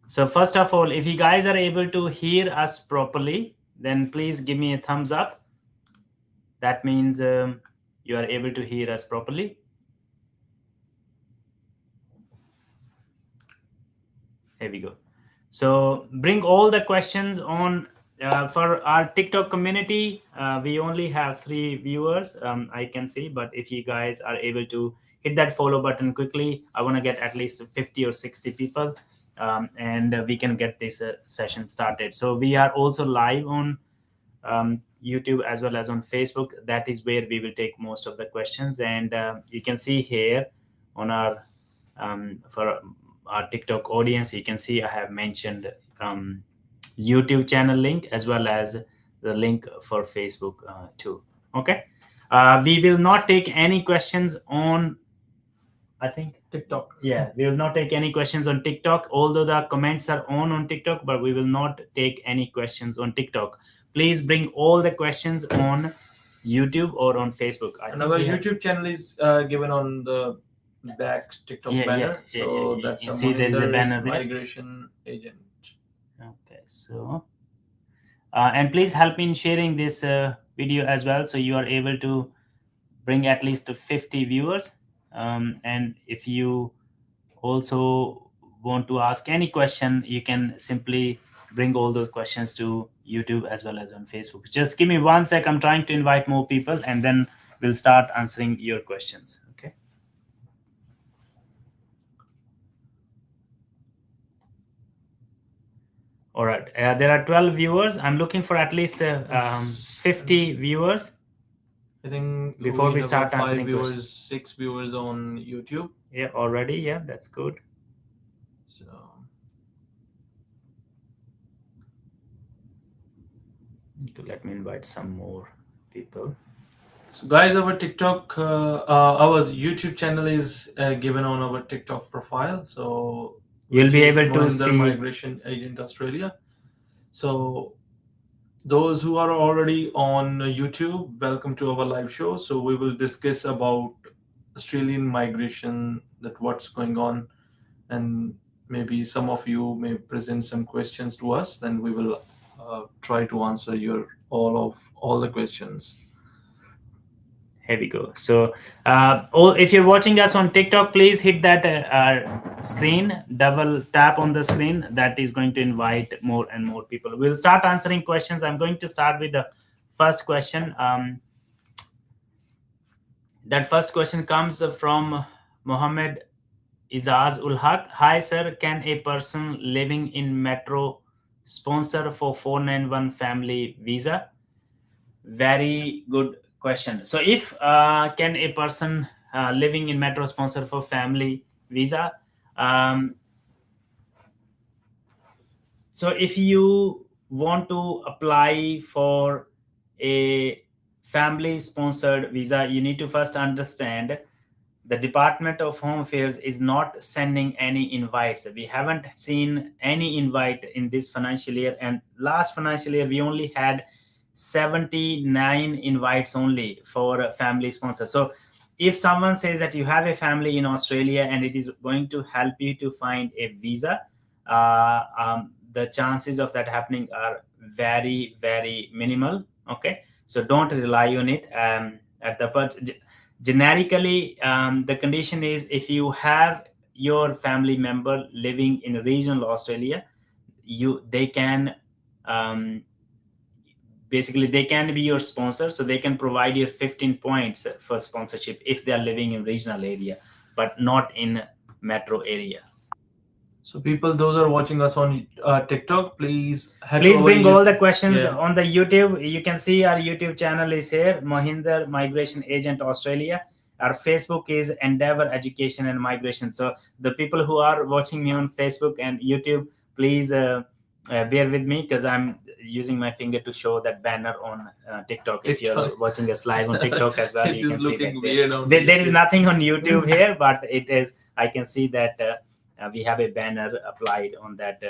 So first of all, if you guys are able to hear us properly, then please give me a thumbs up. That means you are able to hear us properly. Here we go. So bring all the questions on for our TikTok community. We only have 3 viewers, I can see, but if you guys are able to hit that follow button quickly, I want to get at least 50 or 60 people, and we can get this session started. So we are also live on YouTube as well as on Facebook. That is where we will take most of the questions, and you can see here on our for our TikTok audience, you can see I have mentioned YouTube channel link as well as the link for Facebook too. Okay, we will not take any questions on, I think, TikTok. yeah, we will not take any questions on TikTok, although the comments are on TikTok, but we will not take any questions on TikTok. Please bring all the questions on YouTube or on Facebook. And our YouTube channel is given on the back TikTok banner. So that's you can see there is a banner there. Migration Agent. Okay, so and please help me in sharing this video as well, so you are able to bring at least 50 viewers. And if you also want to ask any question, you can simply bring all those questions to YouTube as well as on Facebook. Just give me 1 sec. I'm trying to invite more people, and then we'll start answering your questions. Okay. All right. There are 12 viewers. I'm looking for at least 50 viewers. I think before we start have answering 5 viewers, questions. 6 viewers on YouTube. Yeah, already. Yeah, that's good. So let me invite some more people. So guys, our TikTok, our YouTube channel is given on our TikTok profile. So You'll be which is able to Mohinder see. Migration Agent Australia. So those who are already on YouTube, welcome to our live show. So we will discuss about Australian migration, that what's going on, and maybe some of you may present some questions to us. Then we will try to answer all the questions. Here we go. So if you're watching us on TikTok, please hit that screen, double tap on the screen. That is going to invite more and more people. We'll start answering questions. I'm going to start with the first question. That first question comes from Mohammed Izaz ul Haq. Hi sir, can a person living in Metro sponsor for 491 family visa? Very good question. So if can a person living in Metro sponsor for family visa? So if you want to apply for a family sponsored visa, you need to first understand the Department of Home Affairs is not sending any invites. We haven't seen any invite in this financial year, and last financial year we only had 79 invites only for family sponsors. So if someone says that you have a family in Australia and it is going to help you to find a visa, the chances of that happening are very, very minimal. Okay, so don't rely on it. Generically, the condition is if you have your family member living in regional Australia, they can basically they can be your sponsor, so they can provide you 15 points for sponsorship if they are living in regional area but not in metro area. So people, those are watching us on TikTok, please bring all the questions on the YouTube. You can see our YouTube channel is here, Mohinder Migration Agent Australia. Our Facebook is Endeavour Education and Migration. So the people who are watching me on Facebook and YouTube, please bear with me because I'm using my finger to show that banner on TikTok. If you're watching us live on TikTok as well, you can see that there is nothing on YouTube here, but it is. I can see that we have a banner applied on that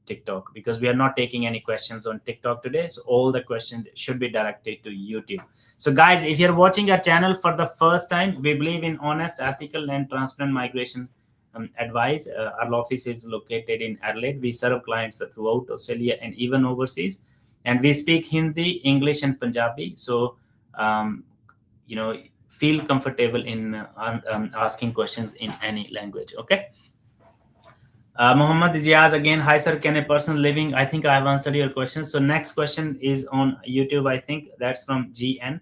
TikTok, because we are not taking any questions on TikTok today. So all the questions should be directed to YouTube. So guys, if you're watching our channel for the first time, we believe in honest, ethical, and transparent migration advice. Our office is located in Adelaide. We serve clients throughout Australia and even overseas. And we speak Hindi, English, and Punjabi. So, feel comfortable in asking questions in any language. Okay. Muhammad Izyaz again. Hi, sir. Can a person living? I think I have answered your question. So next question is on YouTube. I think that's from GN.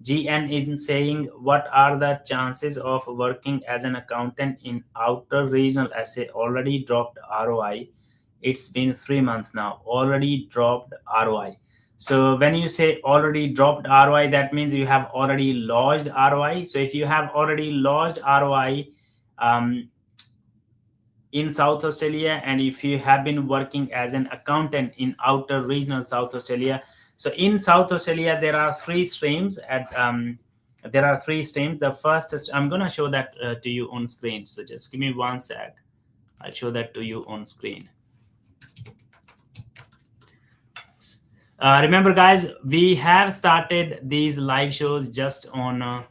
GN is saying, what are the chances of working as an accountant in outer regional SA? Already dropped ROI. It's been 3 months now. Already dropped ROI. So when you say already dropped ROI, that means you have already lodged ROI. So if you have already lodged ROI, in South Australia, and if you have been working as an accountant in outer regional South Australia, so in South Australia there are three streams. The first is, I'm going to show that to you on screen, so just give me 1 sec. I'll show that to you on screen. Remember guys, we have started these live shows just on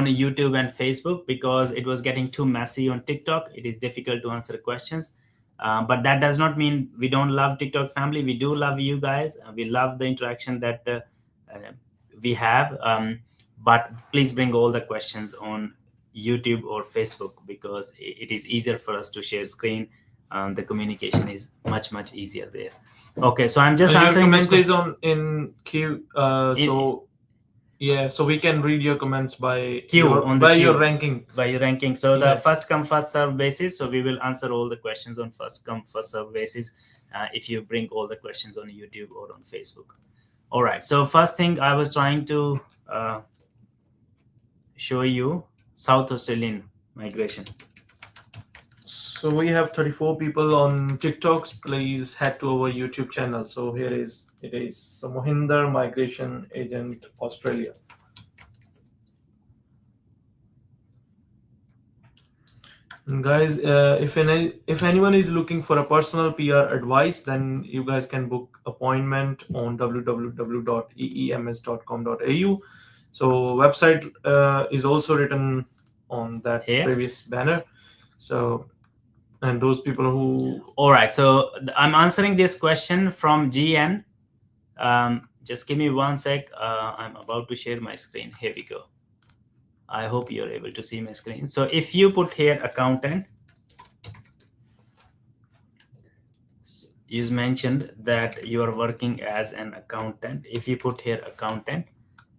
YouTube and Facebook because it was getting too messy on TikTok. It is difficult to answer questions. But that does not mean we don't love TikTok family. We do love you guys. We love the interaction that we have. But please bring all the questions on YouTube or Facebook because it is easier for us to share screen. The communication is much easier there. Okay, so I'm just answering. Your comment is on in queue. Yeah, so we can read your comments by your ranking. By your ranking. So the first come first serve basis. So we will answer all the questions on first come first serve basis. If you bring all the questions on YouTube or on Facebook. All right. So first thing I was trying to show you South Australian migration. So we have 34 people on TikTok. Please head to our YouTube channel. So here it is. So Mohinder, Migration Agent, Australia. And guys, if anyone is looking for a personal PR advice, then you guys can book appointment on www.eems.com.au. So website is also written on that previous banner. So. And those people who... All right. So I'm answering this question from GN. Just give me 1 sec. I'm about to share my screen. Here we go. I hope you're able to see my screen. So if you put here accountant, you mentioned that you are working as an accountant. If you put here accountant,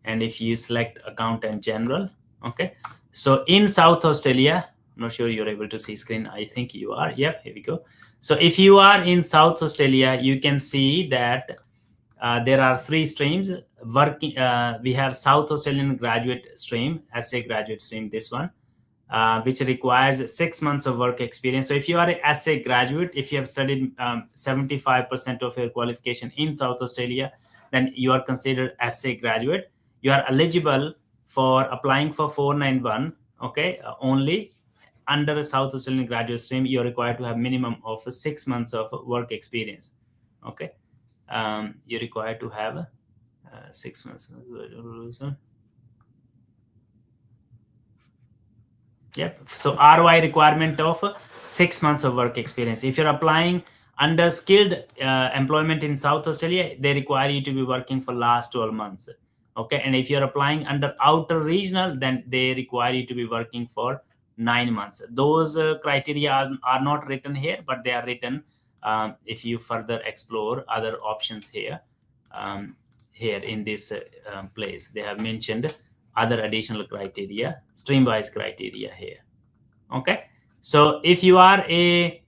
and if you select accountant general, okay. So in South Australia, I'm not sure you're able to see screen. I think you are. Yep, here we go. So if you are in South Australia, you can see that there are 3 streams working. We have South Australian graduate stream, SA graduate stream, this one, which requires 6 months of work experience. So if you are an SA graduate, if you have studied 75% of your qualification in South Australia, then you are considered SA graduate. You are eligible for applying for 491, okay, only. Under a South Australian graduate stream, you're required to have minimum of 6 months of work experience. Okay, you're required to have 6 months. Yep. So ROI requirement of 6 months of work experience. If you're applying under skilled employment in South Australia, they require you to be working for last 12 months. Okay, and if you're applying under outer regional, then they require you to be working for 9 months. Those criteria are not written here, but they are written if you further explore other options here. Here in this place, they have mentioned other additional criteria, stream-wise criteria here. Okay, so if you are a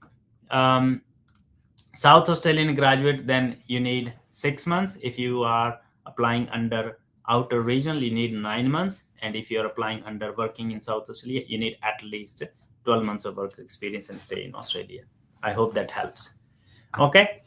South Australian graduate, then you need 6 months. If you are applying under outer regional, you need 9 months. And if you're applying under working in South Australia, you need at least 12 months of work experience and stay in Australia. I hope that helps. Okay.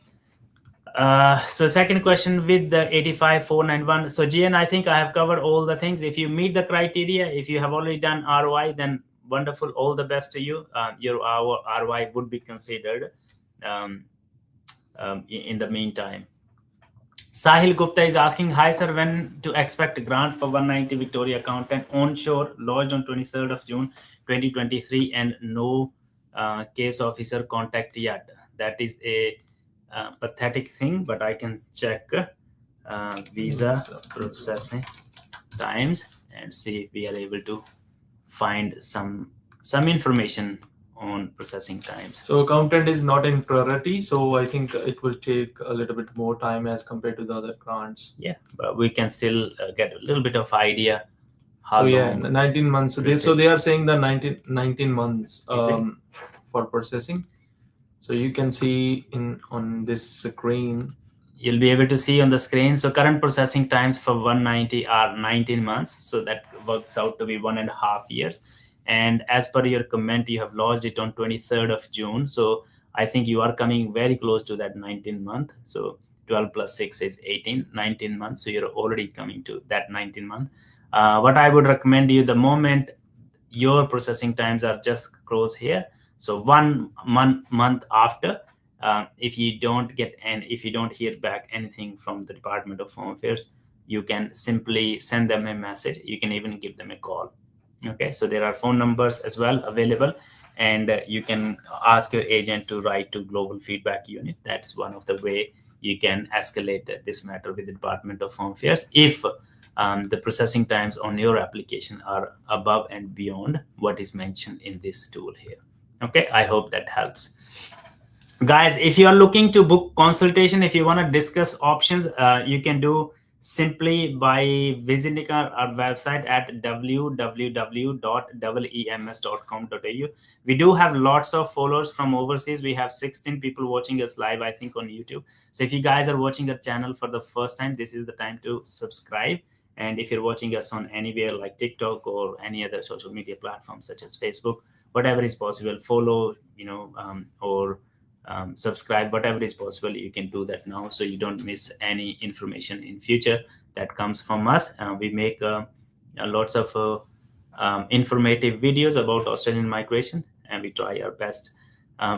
So second question with the 85,491. So GN, I think I have covered all the things. If you meet the criteria, if you have already done ROI, then wonderful. All the best to you. Your ROI would be considered in the meantime. Sahil Gupta is asking, hi sir, when to expect grant for 190 Victoria Accountant onshore, lodged on 23rd of June 2023 and no case officer contact yet. That is a pathetic thing, but I can check visa processing times and see if we are able to find some information on processing times. So accountant is not in priority, so I think it will take a little bit more time as compared to the other grants. Yeah, but we can still get a little bit of idea how So long. yeah, 19 months. So they are saying the 19 months Is it? for processing. So you can see on this screen. You'll be able to see on the screen. So current processing times for 190 are 19 months. So that works out to be 1.5 years. And as per your comment, you have lodged it on 23rd of June. So I think you are coming very close to that 19 month. So 12 plus 6 is 18, 19 months. So you're already coming to that 19 month. What I would recommend you, the moment your processing times are just close here, so 1 month after, if you don't get and if you don't hear back anything from the Department of Home Affairs, you can simply send them a message. You can even give them a call. Okay, so there are phone numbers as well available, and you can ask your agent to write to Global Feedback Unit. That's one of the way you can escalate this matter with the Department of Home Affairs if the processing times on your application are above and beyond what is mentioned in this tool here. Okay, I hope that helps. Guys, if you are looking to book consultation, if you want to discuss options, you can do simply by visiting our website at www.ems.com.au. We do have lots of followers from overseas. We have 16 people watching us live, I think, on YouTube. So if you guys are watching our channel for the first time, this is the time to subscribe. And if you're watching us on anywhere like TikTok or any other social media platform such as Facebook, whatever is possible, follow, or subscribe, whatever is possible, you can do that now so you don't miss any information in future that comes from us. We make lots of informative videos about Australian migration, and we try our best.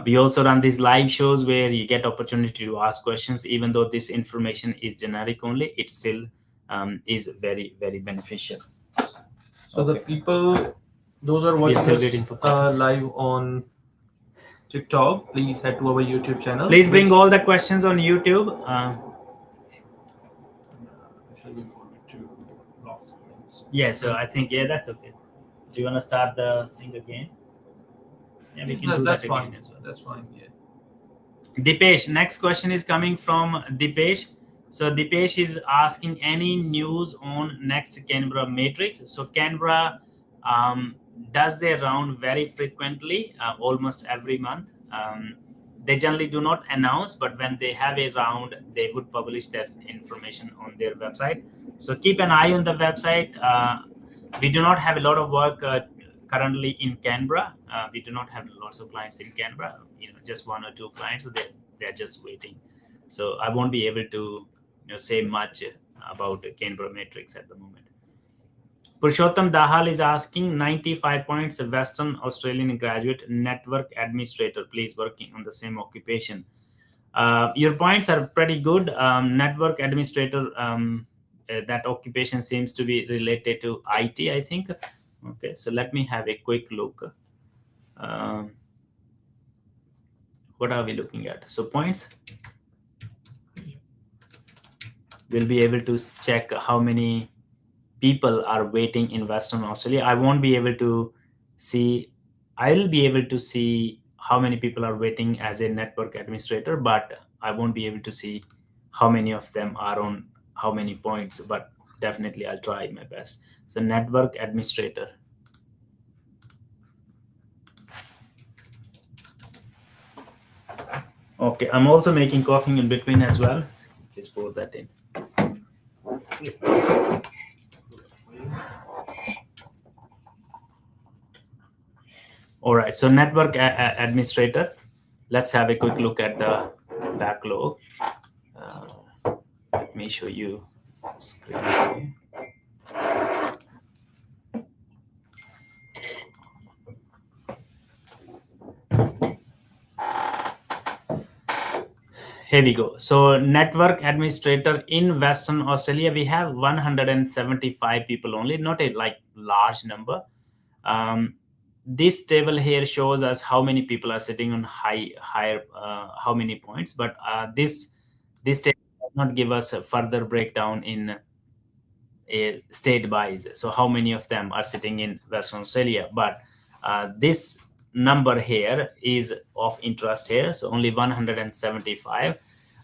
We also run these live shows where you get opportunity to ask questions. Even though this information is generic only, it still is very, very beneficial. So the people, those are watching us live on TikTok, please head to our YouTube channel. Please bring all the questions on YouTube. Yeah, so I think, that's okay. Do you want to start the thing again? Yeah, we can do that fine. again as well. That's fine, yeah. Dipesh, next question is coming from Dipesh. So Dipesh is asking any news on next Canberra matrix. So Canberra does their round very frequently, almost every month. They generally do not announce, but when they have a round, they would publish this information on their website. So keep an eye on the website. We do not have a lot of work currently in Canberra. We do not have lots of clients in Canberra, just 1 or 2 clients. So they're just waiting. So I won't be able to say much about Canberra matrix at the moment. Purushottam Dahal is asking 95 points, Western Australian graduate network administrator, please, working on the same occupation. Your points are pretty good. Network administrator, that occupation seems to be related to IT, I think. Okay, so let me have a quick look. What are we looking at? So points. We'll be able to check how many people are waiting in Western Australia. I won't be able to see. I'll be able to see how many people are waiting as a network administrator, but I won't be able to see how many of them are on how many points. But definitely, I'll try my best. So network administrator. Okay, I'm also making coffee in between as well. Please pour that in. All right, so network administrator. Let's have a quick look at the backlog. Let me show you screen. Here we go. So network administrator in Western Australia, we have 175 people only, not a like large number. This table here shows us how many people are sitting on higher how many points, but this table does not give us a further breakdown in a state wise. So how many of them are sitting in Western Australia? But this number here is of interest here. So only 175.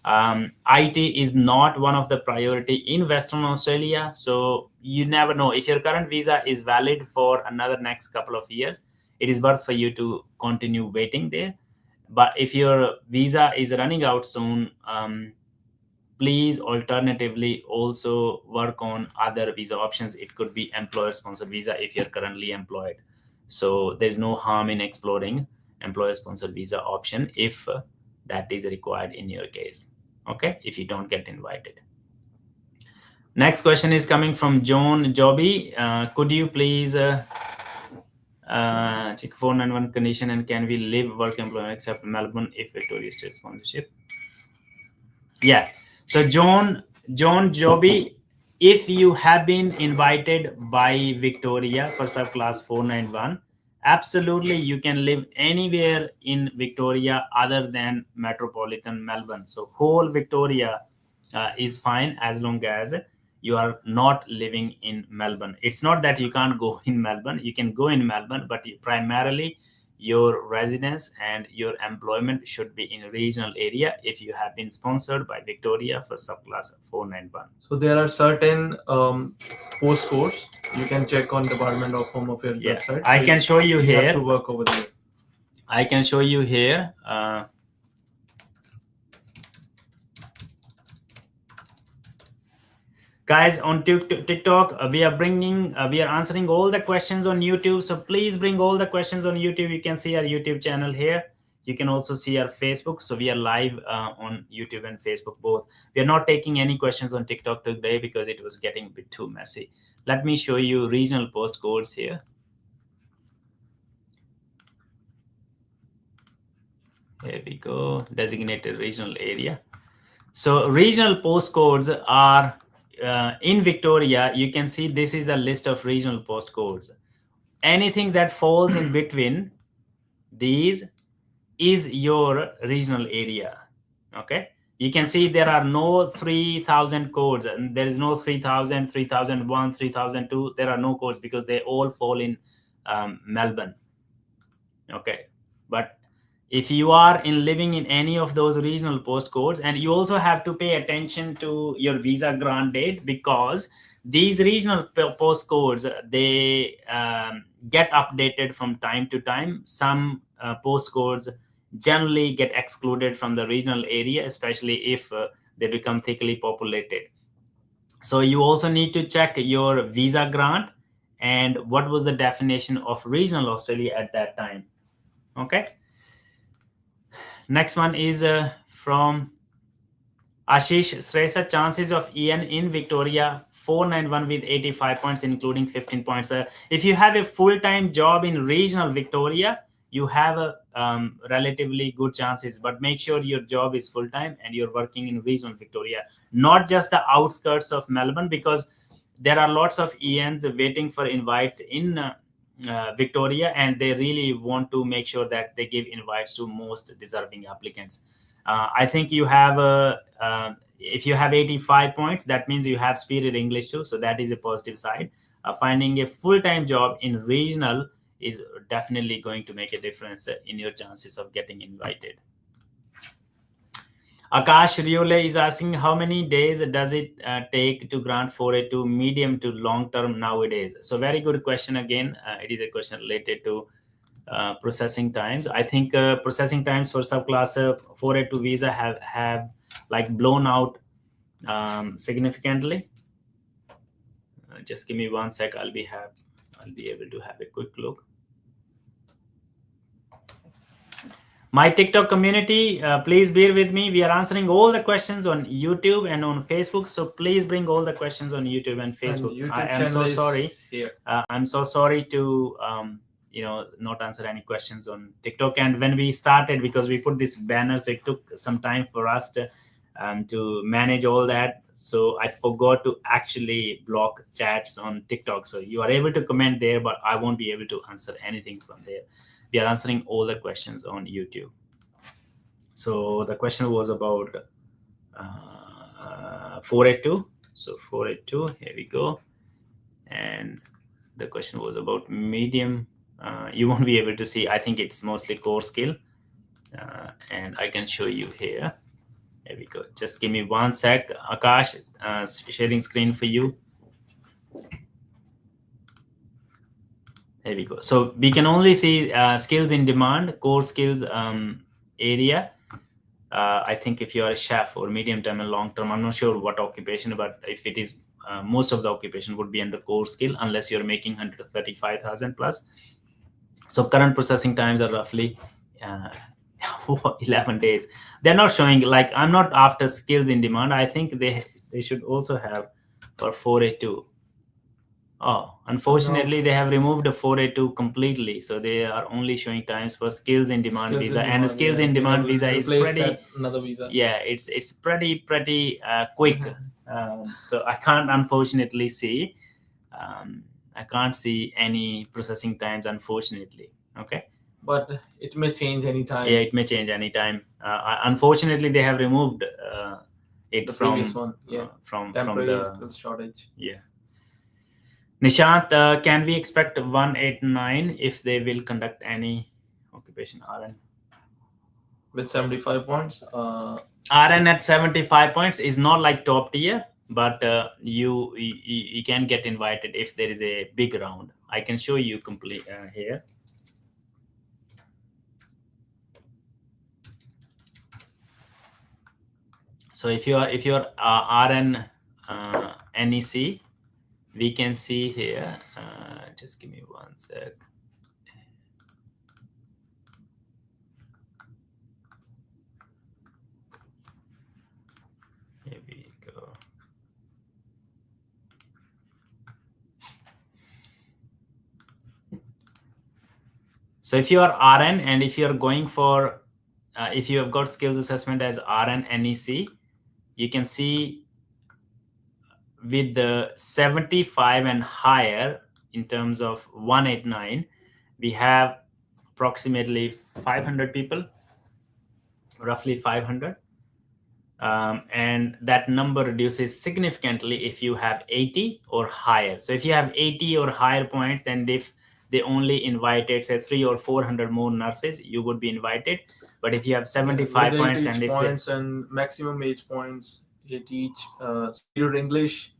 IT is not one of the priority in Western Australia. So you never know if your current visa is valid for another next couple of years. It is worth for you to continue waiting there. But if your visa is running out soon, please alternatively also work on other visa options. It could be employer sponsored visa if you're currently employed. So there's no harm in exploring employer sponsored visa option if that is required in your case. Okay, if you don't get invited. Next question is coming from John Joby. Could you please check 491 condition, and can we live, work, employment except Melbourne if Victoria State sponsorship? Yeah. So John Joby, if you have been invited by Victoria for subclass 491, absolutely you can live anywhere in Victoria other than metropolitan Melbourne. So whole Victoria is fine as long as you are not living in Melbourne. It's not that you can't go in Melbourne. You can go in Melbourne, but primarily your residence and your employment should be in regional area if you have been sponsored by Victoria for subclass 491. So there are certain postcodes you can check on Department of Home Affairs website. I can show you here. Have to work over there. I can show you here. Guys, on TikTok, we are answering all the questions on YouTube. So please bring all the questions on YouTube. You can see our YouTube channel here. You can also see our Facebook. So we are live on YouTube and Facebook both. We are not taking any questions on TikTok today because it was getting a bit too messy. Let me show you regional postcodes here. Here we go, designated regional area. So regional postcodes are in Victoria. You can see this is a list of regional postcodes. Anything that falls in between these is your regional area. Okay, you can see there are no 3000 codes, and there is no 3000, 3001, 3002. There are no codes because they all fall in Melbourne. Okay, but if you are living in any of those regional postcodes, and you also have to pay attention to your visa grant date, because these regional postcodes, they get updated from time to time. Some postcodes generally get excluded from the regional area, especially if they become thickly populated. So you also need to check your visa grant and what was the definition of regional Australia at that time. Okay. Next one is from Ashish Sresa. Chances of EN in Victoria 491 with 85 points, including 15 points. If you have a full-time job in regional Victoria, you have a relatively good chances, but make sure your job is full-time and you're working in regional Victoria, not just the outskirts of Melbourne, because there are lots of ENs waiting for invites in Victoria, and they really want to make sure that they give invites to most deserving applicants. I think you have if you have 85 points, that means you have Spirit English too, so that is a positive side. Finding a full-time job in regional is definitely going to make a difference in your chances of getting invited. Akash Riole is asking, how many days does it take to grant 482 medium to long term nowadays? So very good question again. It is a question related to processing times. I think processing times for subclass 482 visa have like blown out significantly. Just give me 1 sec. I'll be able to have a quick look. My TikTok community, please bear with me. We are answering all the questions on YouTube and on Facebook. So please bring all the questions on YouTube and Facebook. I am so sorry. I'm so sorry to not answer any questions on TikTok. And when we started, because we put this banner, so it took some time for us to manage all that. So I forgot to actually block chats on TikTok. So you are able to comment there, but I won't be able to answer anything from there. We are answering all the questions on YouTube. So the question was about 482. So 482, here we go. And the question was about medium. You won't be able to see. I think it's mostly core skill. And I can show you here. There we go. Just give me 1 sec. Akash, sharing screen for you. There we go. So we can only see skills in demand, core skills area. I think if you are a chef or medium term and long term, I'm not sure what occupation, but if it is, most of the occupation would be under core skill unless you're making 135,000 plus. So current processing times are roughly 11 days. They're not showing, like, I'm not after skills in demand. I think they should also have for 482. Oh, unfortunately, they have removed the 482 completely. So they are only showing times for skills in demand Skills in visa, and demand, the skills yeah, in they demand have visa is replaced pretty. that another visa. Yeah, it's pretty quick. So I can't unfortunately see. I can't see any processing times, unfortunately. Okay. But it may change anytime. Yeah, it may change anytime. Unfortunately, they have removed it The from previous one, yeah. from Temporary the skill shortage. yeah. Nishant, can we expect 189 if they will conduct any occupation RN? With 75 points. RN at 75 points is not like top tier, but you can get invited if there is a big round. I can show you complete here. So if you're RN NEC, we can see here. Just give me 1 sec. Here we go. So if you are RN and if you're going for, if you have got skills assessment as RN NEC, you can see with the 75 and higher in terms of 189, we have approximately 500 people, roughly 500. And that number reduces significantly if you have 80 or higher. So if you have 80 or higher points, and if they only invited say 300 or 400 more nurses, you would be invited. But if you have 75 points and if points and maximum age points, it each speed English,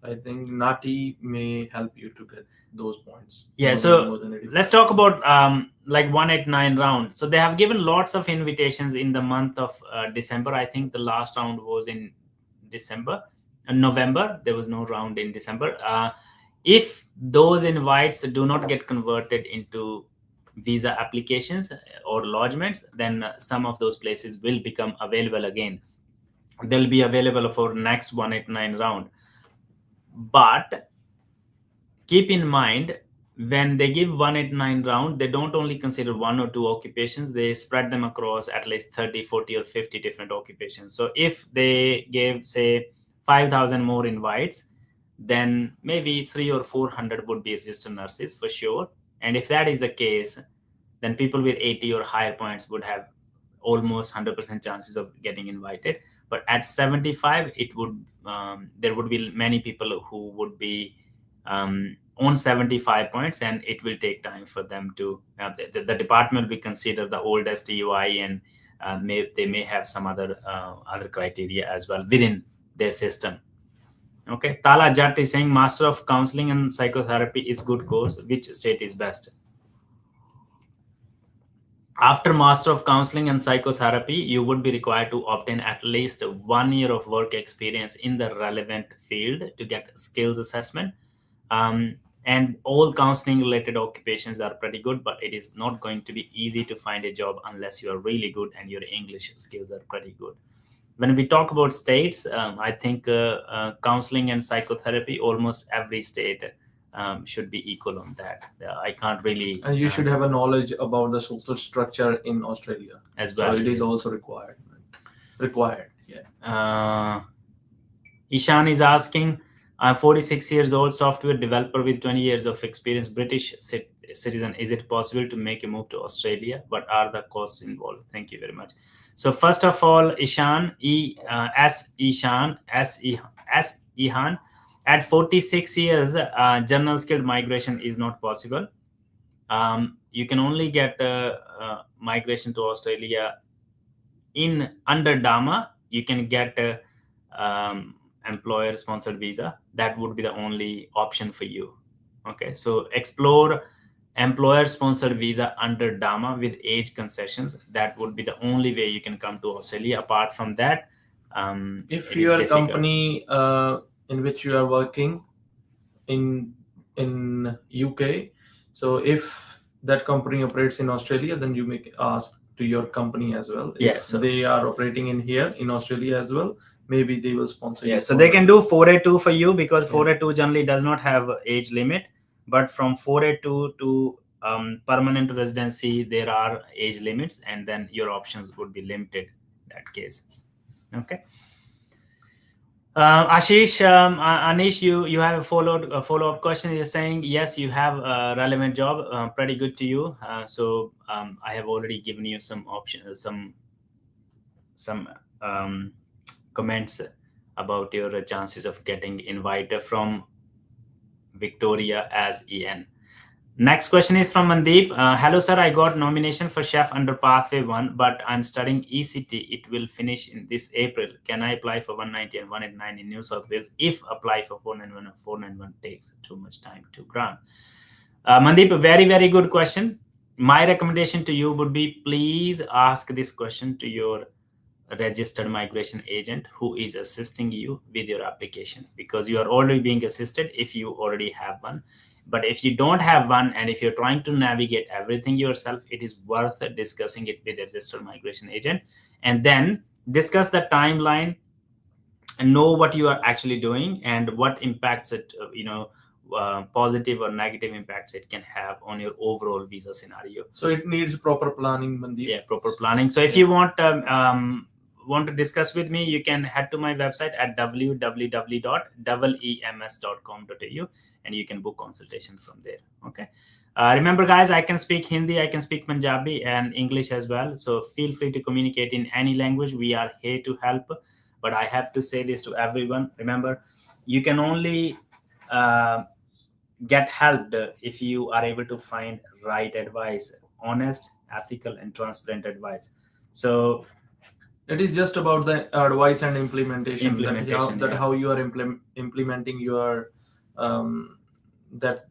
I think Nati may help you to get those points. Yeah, so let's talk about like 189 round. So they have given lots of invitations in the month of December. I think the last round was in December and November. There was no round in December. If those invites do not get converted into visa applications or lodgements, then some of those places will become available again. They'll be available for next 189 round. But keep in mind, when they give 189 round, they don't only consider 1 or 2 occupations, they spread them across at least 30, 40 or 50 different occupations. So if they gave say 5,000 more invites, then maybe 300 or 400 would be registered nurses for sure. And if that is the case, then people with 80 or higher points would have almost 100% chances of getting invited. But at 75, it would there would be many people who would be on 75 points, and it will take time for them to the department will consider the oldest DUI, and they may have some other criteria as well within their system. Okay, Tala Jatt is saying Master of Counseling and Psychotherapy is good course. Which state is best? After Master of Counseling and Psychotherapy, you would be required to obtain at least 1 year of work experience in the relevant field to get skills assessment. And all counseling related occupations are pretty good, but it is not going to be easy to find a job unless you are really good and your English skills are pretty good. When we talk about states, I think counseling and psychotherapy, almost every state should be equal on that. I can't really. And you should have a knowledge about the social structure in Australia as well. So it is also required. Yeah. Ishan is asking, I'm 46 years old, software developer with 20 years of experience, British citizen. Is it possible to make a move to Australia? What are the costs involved? Thank you very much. So first of all, Ishan, Ihan, at 46 years, general skilled migration is not possible. You can only get migration to Australia under DAMA. You can get employer sponsored visa. That would be the only option for you. Okay, so explore employer sponsored visa under DAMA with age concessions. That would be the only way you can come to Australia. Apart from that, if your company in which you are working in UK, so if that company operates in Australia, then you may ask to your company as well. If so they are operating in here in Australia as well, maybe they will sponsor you. So they can do 482 for you, because 482 generally does not have age limit, but from 482 to permanent residency there are age limits, and then your options would be limited in that case. Okay. Ashish, Anish, you have a follow-up question. You're saying yes, you have a relevant job, pretty good to you. So I have already given you some options, some comments about your chances of getting invited from Victoria as EN. Next question is from Mandeep. Hello, sir. I got nomination for chef under Pathway 1, but I'm studying ECT. It will finish in this April. Can I apply for 190 and 189 in New South Wales? If apply for 491 or 491 takes too much time to grant. Mandeep, a very, very good question. My recommendation to you would be, please ask this question to your registered migration agent who is assisting you with your application, because you are already being assisted if you already have one. But if you don't have one, and if you're trying to navigate everything yourself, it is worth discussing it with a registered migration agent, and then discuss the timeline and know what you are actually doing and what impacts it, positive or negative impacts it can have on your overall visa scenario. So it needs proper planning, Mandeep. Yeah, proper planning. So if you want to discuss with me, you can head to my website at www.eems.com.au, and you can book consultation from there. Okay. Remember, guys, I can speak Hindi, I can speak Punjabi and English as well. So feel free to communicate in any language. We are here to help. But I have to say this to everyone. Remember, you can only get helped if you are able to find right advice, honest, ethical, and transparent advice. So it is just about the advice and implementation, that how you are implementing your that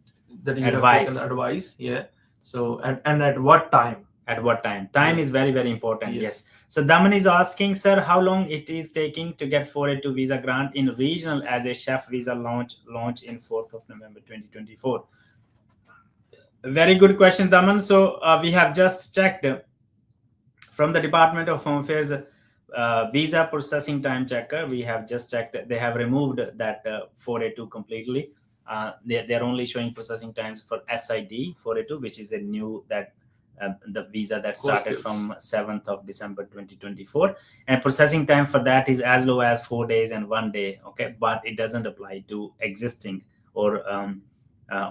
you advice. have taken advice. Yeah. So and at what time? At what time? Time is very, very important. Yes. So Daman is asking, sir, how long it is taking to get 482 visa grant in regional as a chef visa launch in 4th of November 2024? Very good question, Daman. So we have just checked from the Department of Home Affairs visa processing time checker. We have just checked. They have removed that 482 completely. They're only showing processing times for SID 482, which is a new the visa that started from 7th of December 2024, and processing time for that is as low as 4 days and 1 day. Okay, but it doesn't apply to existing or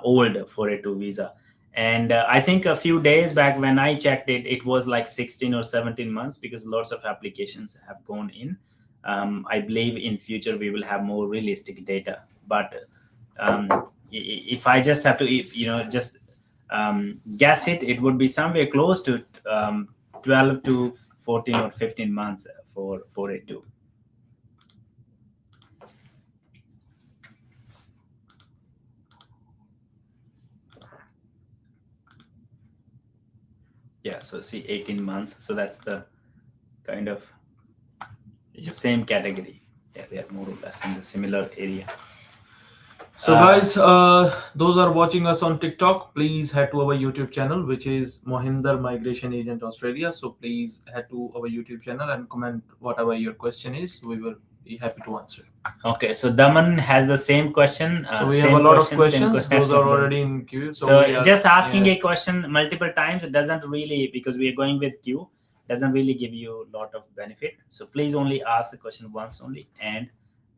old 482 visa. And I think a few days back when I checked it, it was like 16 or 17 months, because lots of applications have gone in. I believe in future we will have more realistic data. But if I just have to, just guess it, it would be somewhere close to 12 to 14 or 15 months for 482. Yeah, so see 18 months. So that's the kind of same category. Yeah, they are more or less in the similar area. So guys, those are watching us on TikTok, please head to our YouTube channel, which is Mohinder Migration Agent Australia. So please head to our YouTube channel and comment whatever your question is. We will be happy to answer. Okay, so Daman has the same question. So we same have a lot of same questions. question. Those are already in queue. So we are, just asking yeah. a question multiple times doesn't really, because we are going with queue, doesn't really give you a lot of benefit. So please only ask the question once only and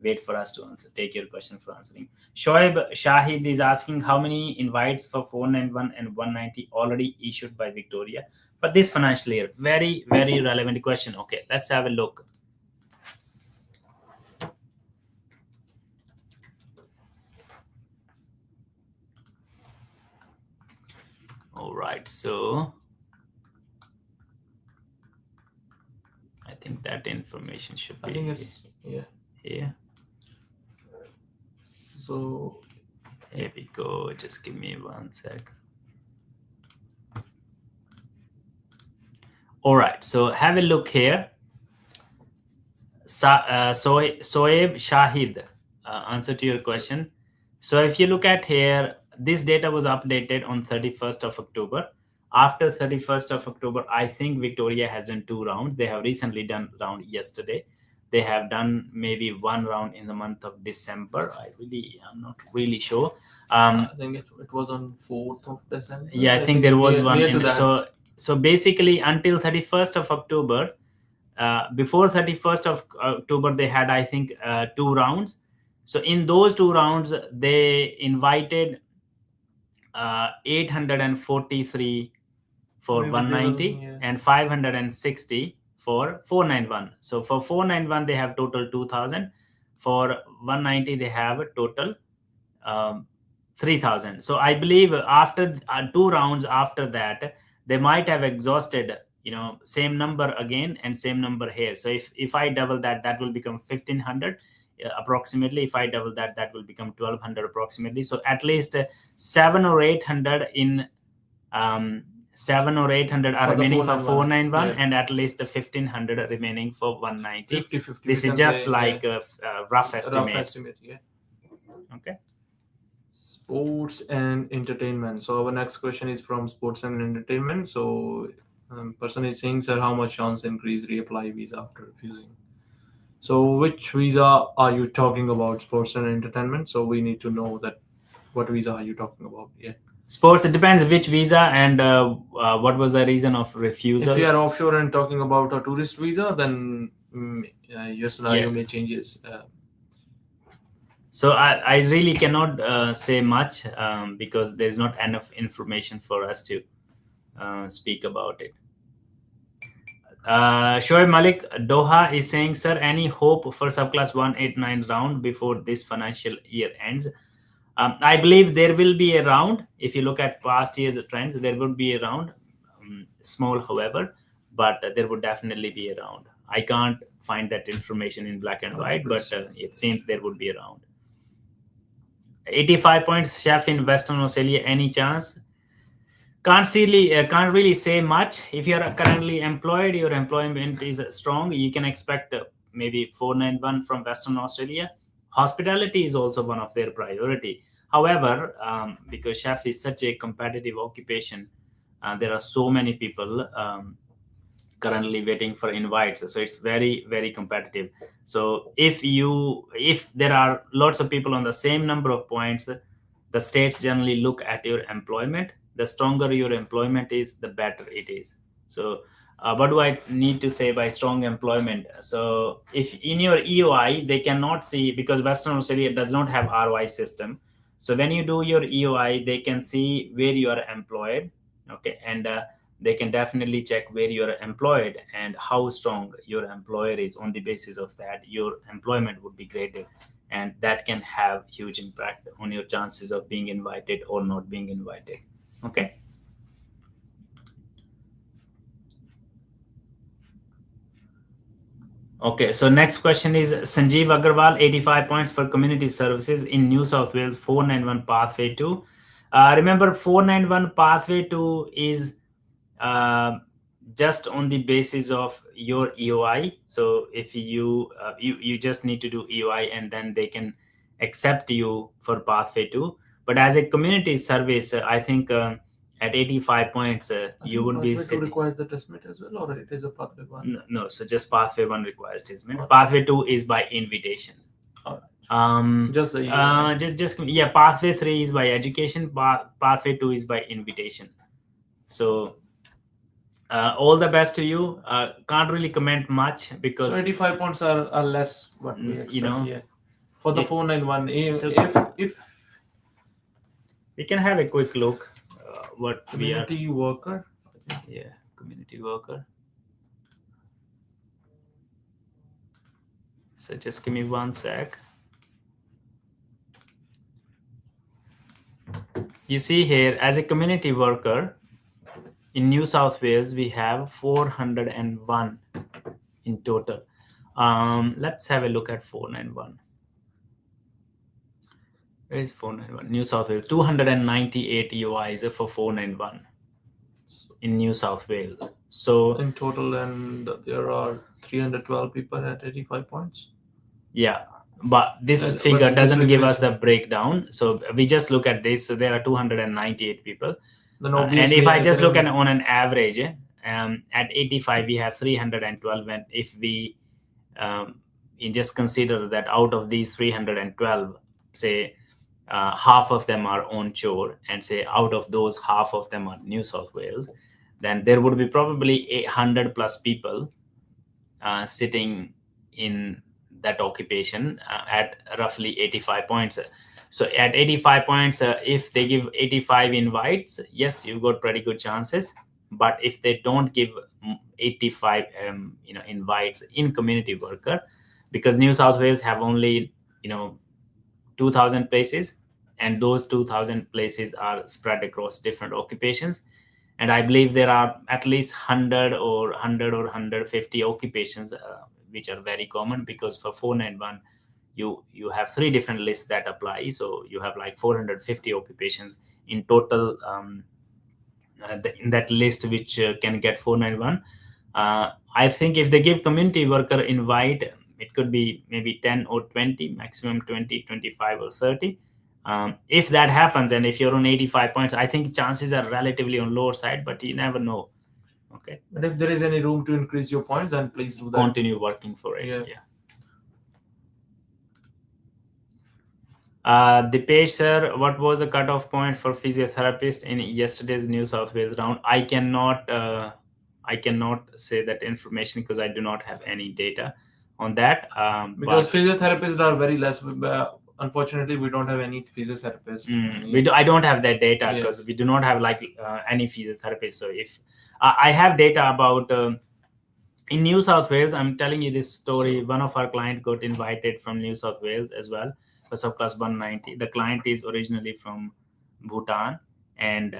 wait for us to answer. Take your question for answering. Shoaib Shahid is asking how many invites for 491 and 190 already issued by Victoria for this financial year. Very, very relevant question. Okay, let's have a look. All right, so I think that information should be. I think it's here. So here we go. Just give me 1 sec. All right, so have a look here. Soeb Shahid, answer to your question. So if you look at here, this data was updated on 31st of October. After 31st of October, I think Victoria has done 2 rounds. They have recently done round yesterday. They have done maybe 1 round in the month of December. I'm not really sure. I think it was on 4th of December. Yeah, I think there was one. So basically until 31st of October, before 31st of October, they had, I think, 2 rounds. So in those 2 rounds, they invited 843 for 190 and 560 for 491. So for 491, they have total 2,000. For 190, they have a total 3,000. So I believe after 2 rounds after that, they might have exhausted, same number again and same number here. So if I double that, that will become 1,500 approximately. If I double that, that will become 1,200 approximately. So at least 700 or 800 in 700 or 800 are remaining for 491, and at least 1,500 remaining for 190. 50-50. This is just like a rough estimate. Yeah. Okay. Sports and entertainment. So our next question is from sports and entertainment. So person is saying, sir, how much chance increase reapply visa after refusing? So which visa are you talking about, sports and entertainment? So we need to know that what visa are you talking about? Yeah. Sports, it depends which visa and what was the reason of refusal. If you are offshore and talking about a tourist visa, then your scenario may changes. So I really cannot say much because there's not enough information for us to speak about it. Shoaib Malik Doha is saying, sir, any hope for subclass 189 round before this financial year ends? I believe there will be a round. If you look at past years' trends, there would be a round, small, however, but there would definitely be a round. I can't find that information in black and white, but it seems there would be a round. 85 points, chef in Western Australia. Any chance? Can't really say much. If you are currently employed, your employment is strong, you can expect maybe 491 from Western Australia. Hospitality is also one of their priority. However, because chef is such a competitive occupation, there are so many people currently waiting for invites, so it's very, very competitive. So if there are lots of people on the same number of points, the states generally look at your employment. The stronger your employment is, the better it is. So what do I need to say by strong employment? So if in your EOI, they cannot see, because Western Australia does not have ROI system. So when you do your EOI, they can see where you are employed. Okay. And they can definitely check where you are employed and how strong your employer is. On the basis of that, your employment would be graded, and that can have huge impact on your chances of being invited or not being invited. Okay. Okay, so next question is Sanjeev Agarwal, 85 points for community services in New South Wales, 491 pathway 2. Remember, 491 pathway 2 is just on the basis of your EOI. So if you just need to do EOI, and then they can accept you for pathway 2. But as a community service, I think at 85 points, you would be Pathway 2 sitting. requires the testament as well, or it is a pathway 1? No, so just pathway 1 requires testament. Alright. Pathway 2 is by invitation. Alright. Just the just pathway 3 is by education. Pathway 2 is by invitation. So all the best to you. Can't really comment much because so 85 points are less what we expect. you know, yeah. For the 491, so if we can have a quick look what community worker, yeah, community worker. So just give me 1 sec. You see here, as a community worker in New South Wales, we have 401 in total. Let's have a look at 491. Where is 491? New South Wales, 298 UIs for 491 in New South Wales. So in total, and there are 312 people at 85 points. Yeah, but this figure doesn't give us the breakdown. So we just look at this. So there are 298 people. And if I just look at on an average, at 85, we have 312. And if we just consider that out of these 312, say half of them are onshore, and say out of those half of them are New South Wales, then there would be probably 800 plus people sitting in that occupation at roughly 85 points. So at 85 points, if they give 85 invites, yes, you've got pretty good chances. But if they don't give 85 invites in community worker, because New South Wales have only 2,000 places, and those 2,000 places are spread across different occupations, and I believe there are at least 100 or 150 occupations which are very common, because for 491 you have 3 different lists that apply. So you have like 450 occupations in total in that list which can get 491. I think if they give community worker invite, it could be maybe 10 or 20, maximum 20, 25 or 30. If that happens, and if you're on 85 points, I think chances are relatively on lower side, but you never know. Okay. But if there is any room to increase your points, then please do that. Continue working for it. Yeah. Dipesh sir, what was the cutoff point for physiotherapist in yesterday's New South Wales round? I cannot say that information because I do not have any data on that. Because physiotherapists are very less. Unfortunately, we don't have any physiotherapists. I don't have that data because we do not have any physiotherapists. So if I have data about in New South Wales, I'm telling you this story. One of our clients got invited from New South Wales as well for subclass 190. The client is originally from Bhutan, and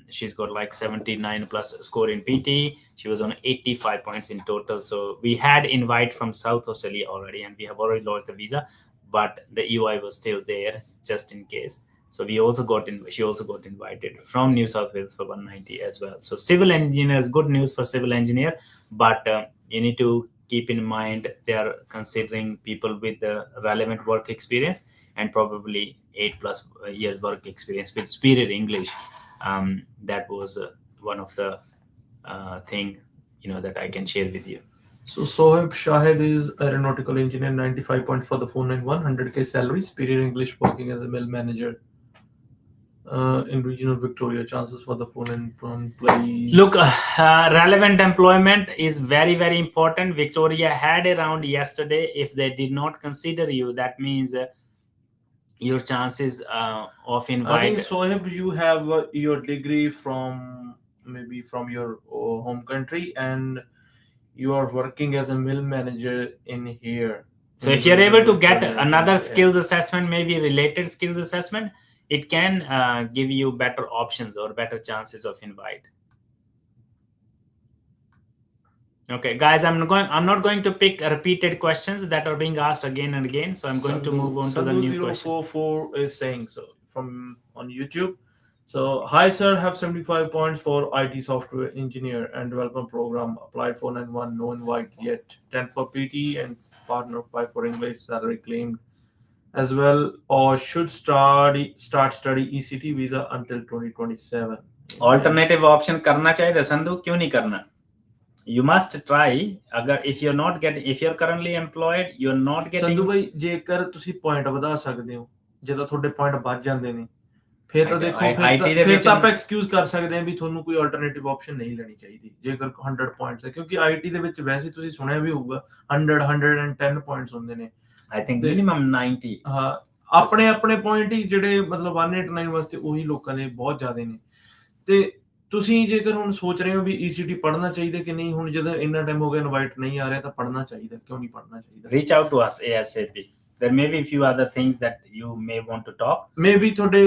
she's got like 79 plus score in PT. She was on 85 points in total. So we had invite from South Australia already, and we have already lost the visa, but the UI was still there just in case. So she also got invited from New South Wales for 190 as well. So civil engineers, good news for civil engineer, but you need to keep in mind they are considering people with the relevant work experience and probably 8+ years work experience with superior English. That was one of the thing that I can share with you. So Sohaib Shahid is aeronautical engineer, 95 points for the 491, 100K salary, superior English, working as a mill manager in regional Victoria. Chances for the 491, please. Look, relevant employment is very, very important. Victoria had a round yesterday. If they did not consider you, that means your chances of invite. I think Sohaib, you have your degree from your home country, and you are working as a mill manager in here. So if you're able to get another skills assessment, maybe related skills assessment, it can give you better options or better chances of invite. Okay, guys, I'm not going to pick repeated questions that are being asked again and again. So I'm going to move on to the new question. 044 is saying so from on YouTube. So, hi sir, have 75 points for IT software engineer and development program. Applied 491, no invite yet. 10 for PT and partner 5 for English, salary claimed as well. Or should start study ECT visa until 2027. Alternative option करना चाहिए संधू, क्यों नहीं करना? You must try. अगर if you're currently employed, you're not getting. Sandhu ਭਾਈ ਜੇਕਰ ਤੁਸੀਂ point ਵਧਾ ਸਕਦੇ ਹੋ, ਜਦੋਂ ਤੁਹਾਡੇ ਪੁਆਇੰਟ ਵੱਧ ਜਾਂਦੇ ਨੇ, ਫਿਰ ਤਾਂ ਦੇਖੋ ਫਿਰ ਤਾਂ ਆਪਾਂ ਐਕਸਕਿਊਜ਼ ਕਰ ਸਕਦੇ ਹਾਂ ਵੀ ਤੁਹਾਨੂੰ ਕੋਈ ਆਲਟਰਨੇਟਿਵ ਆਪਸ਼ਨ ਨਹੀਂ ਲੈਣੀ ਚਾਹੀਦੀ ਜੇਕਰ 100 ਪੁਆਇੰਟਸ ਹੈ, ਕਿਉਂਕਿ ਆਈਟੀ ਦੇ ਵਿੱਚ ਵੈਸੇ ਤੁਸੀਂ ਸੁਣਿਆ ਵੀ ਹੋਊਗਾ 110 ਪੁਆਇੰਟਸ ਹੁੰਦੇ ਨੇ, I think minimum 90. ਹਾਂ, ਆਪਣੇ ਪੁਆਇੰਟ ਹੀ ਜਿਹੜੇ ਮਤਲਬ 189 ਵਾਸਤੇ ਉਹੀ ਲੋਕਾਂ ਦੇ ਬਹੁਤ ਜ਼ਿਆਦਾ ਨੇ। ਤੇ ਤੁਸੀਂ ਜੇਕਰ ਹੁਣ ਸੋਚ ਰਹੇ ਹੋ ਵੀ ECT ਪੜ੍ਹਨਾ ਚਾਹੀਦਾ ਕਿ ਨਹੀਂ, ਹੁਣ ਜਦੋਂ ਇੰਨਾ ਟਾਈਮ ਹੋ ਗਿਆ ਇਨਵਾਈਟ ਨਹੀਂ ਆ ਰਿਹਾ ਤਾਂ ਪੜ੍ਹਨਾ ਚਾਹੀਦਾ, ਕਿਉਂ ਨਹੀਂ ਪੜ੍ਹਨਾ ਚਾਹੀਦਾ? Reach out to us ASAP. There may be a few other things that you may want to talk. Maybe ਤੁਹਾਡੇ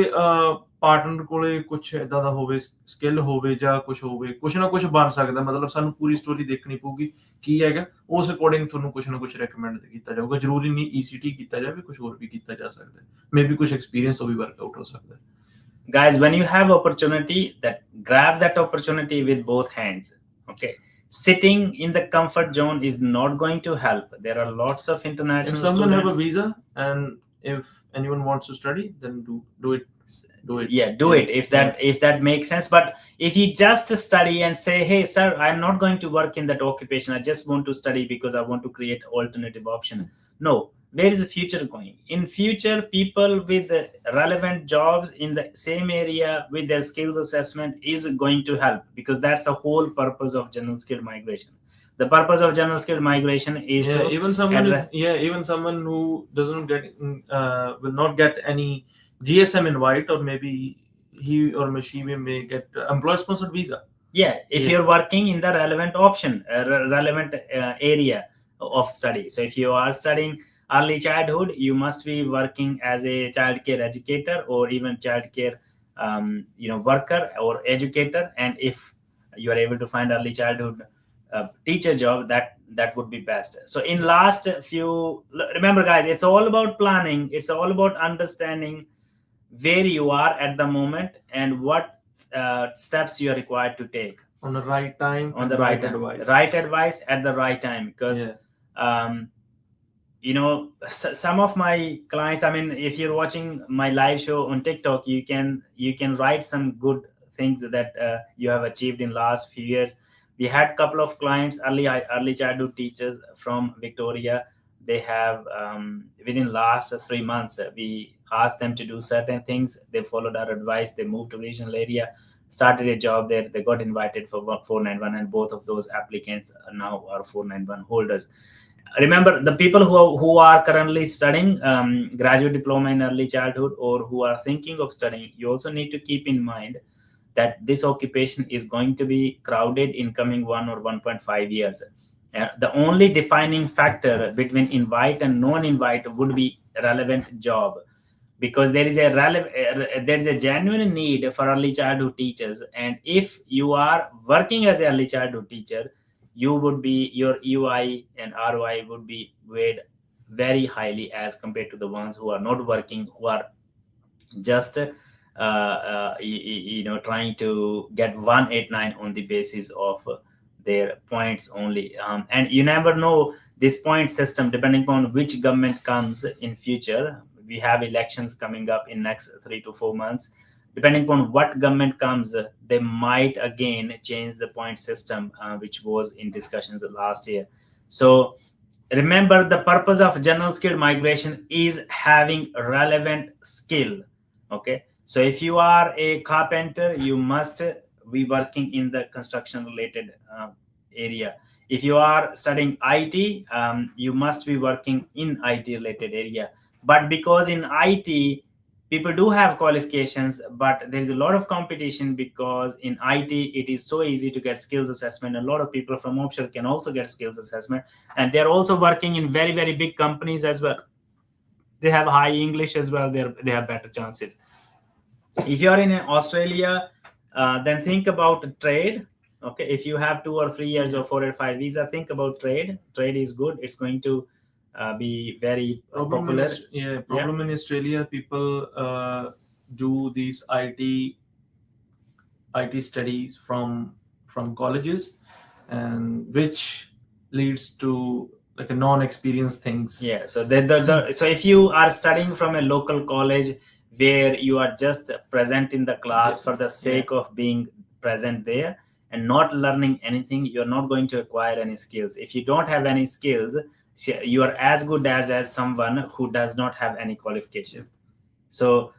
ਪਾਰਟਨਰ ਕੋਲੇ ਕੁਝ ਇਦਾਂ ਦਾ ਹੋਵੇ, ਸਕਿੱਲ ਹੋਵੇ ਜਾਂ ਕੁਝ ਨਾ ਕੁਝ ਬਣ ਸਕਦਾ, ਮਤਲਬ ਸਾਨੂੰ ਪੂਰੀ ਸਟੋਰੀ ਦੇਖਣੀ ਪਊਗੀ ਕੀ ਹੈਗਾ, ਉਸ ਅਕੋਰਡਿੰਗ ਤੁਹਾਨੂੰ ਕੁਝ ਨਾ ਕੁਝ ਰეკਮੈਂਡ ਕੀਤਾ ਜਾਊਗਾ। ਜ਼ਰੂਰੀ ਨਹੀਂ ECT ਕੀਤਾ ਜਾਵੇ, ਕੁਝ ਹੋਰ ਵੀ ਕੀਤਾ ਜਾ ਸਕਦਾ, ਮੇਬੀ ਕੁਝ ਐਕਸਪੀਰੀਅੰਸ ਤੋਂ ਵੀ ਵਰਕਆਊਟ ਹੋ ਸਕਦਾ। Guys, when you have opportunity, grab that opportunity with both hands. Okay, sitting in the comfort zone is not going to help. There are lots of international. If someone students have a visa and if anyone wants to study, then do it. Yeah, do it if that makes sense. But if you just study and say, hey sir, I'm not going to work in that occupation, I just want to study because I want to create alternative option. No, where is the future going? In future, people with relevant jobs in the same area with their skills assessment is going to help, because that's the whole purpose of general skill migration. The purpose of general skill migration is even someone who doesn't get will not get any GSM invite, or maybe he or she may get employer sponsored visa. Yeah, if you're working in the relevant option, relevant area of study. So if you are studying early childhood, you must be working as a child care educator or even child care worker or educator. And if you are able to find early childhood teacher job, that would be best. So in last few, remember guys, it's all about planning, it's all about understanding where you are at the moment and what steps you are required to take on the right time, on the right advice at the right time. Because some of my clients, I mean, if you're watching my live show on TikTok, you can write some good things that you have achieved in last few years. We had a couple of clients, early childhood teachers from Victoria. They have within last 3 months, we asked them to do certain things. They followed our advice. They moved to regional area, started a job there. They got invited for 491, and both of those applicants now are 491 holders. Remember, the people who are currently studying graduate diploma in early childhood, or who are thinking of studying, you also need to keep in mind that this occupation is going to be crowded in coming 1 or 1.5 years. The only defining factor between invite and non-invite would be relevant job, because there is a genuine need for early childhood teachers. And if you are working as an early childhood teacher, your EY and ROI would be weighed very highly as compared to the ones who are not working, who are just trying to get 189 on the basis of their points only. And you never know this point system, depending on which government comes in future. We have elections coming up in next 3 to 4 months. Depending on what government comes, they might again change the point system, which was in discussions last year. So remember, the purpose of general skill migration is having relevant skill. Okay, so if you are a carpenter, you must be working in the construction related area. If you are studying IT, you must be working in IT related area. But because in IT, people do have qualifications, but there's a lot of competition, because in IT, it is so easy to get skills assessment. A lot of people from offshore can also get skills assessment, and they're also working in very, very big companies as well. They have high English as well. They have better chances. If you're in Australia, then think about trade. Okay, if you have 2 or 3 years or 4 or 5 visa, think about trade. Trade is good. It's going to be very popular. Problem in Australia, people do these IT studies from colleges, and which leads to like a non-experienced things. Yeah. So so if you are studying from a local college where you are just present in the class for the sake of being present there and not learning anything, you're not going to acquire any skills. If you don't have any skills, you are as good as someone who does not have any qualification. So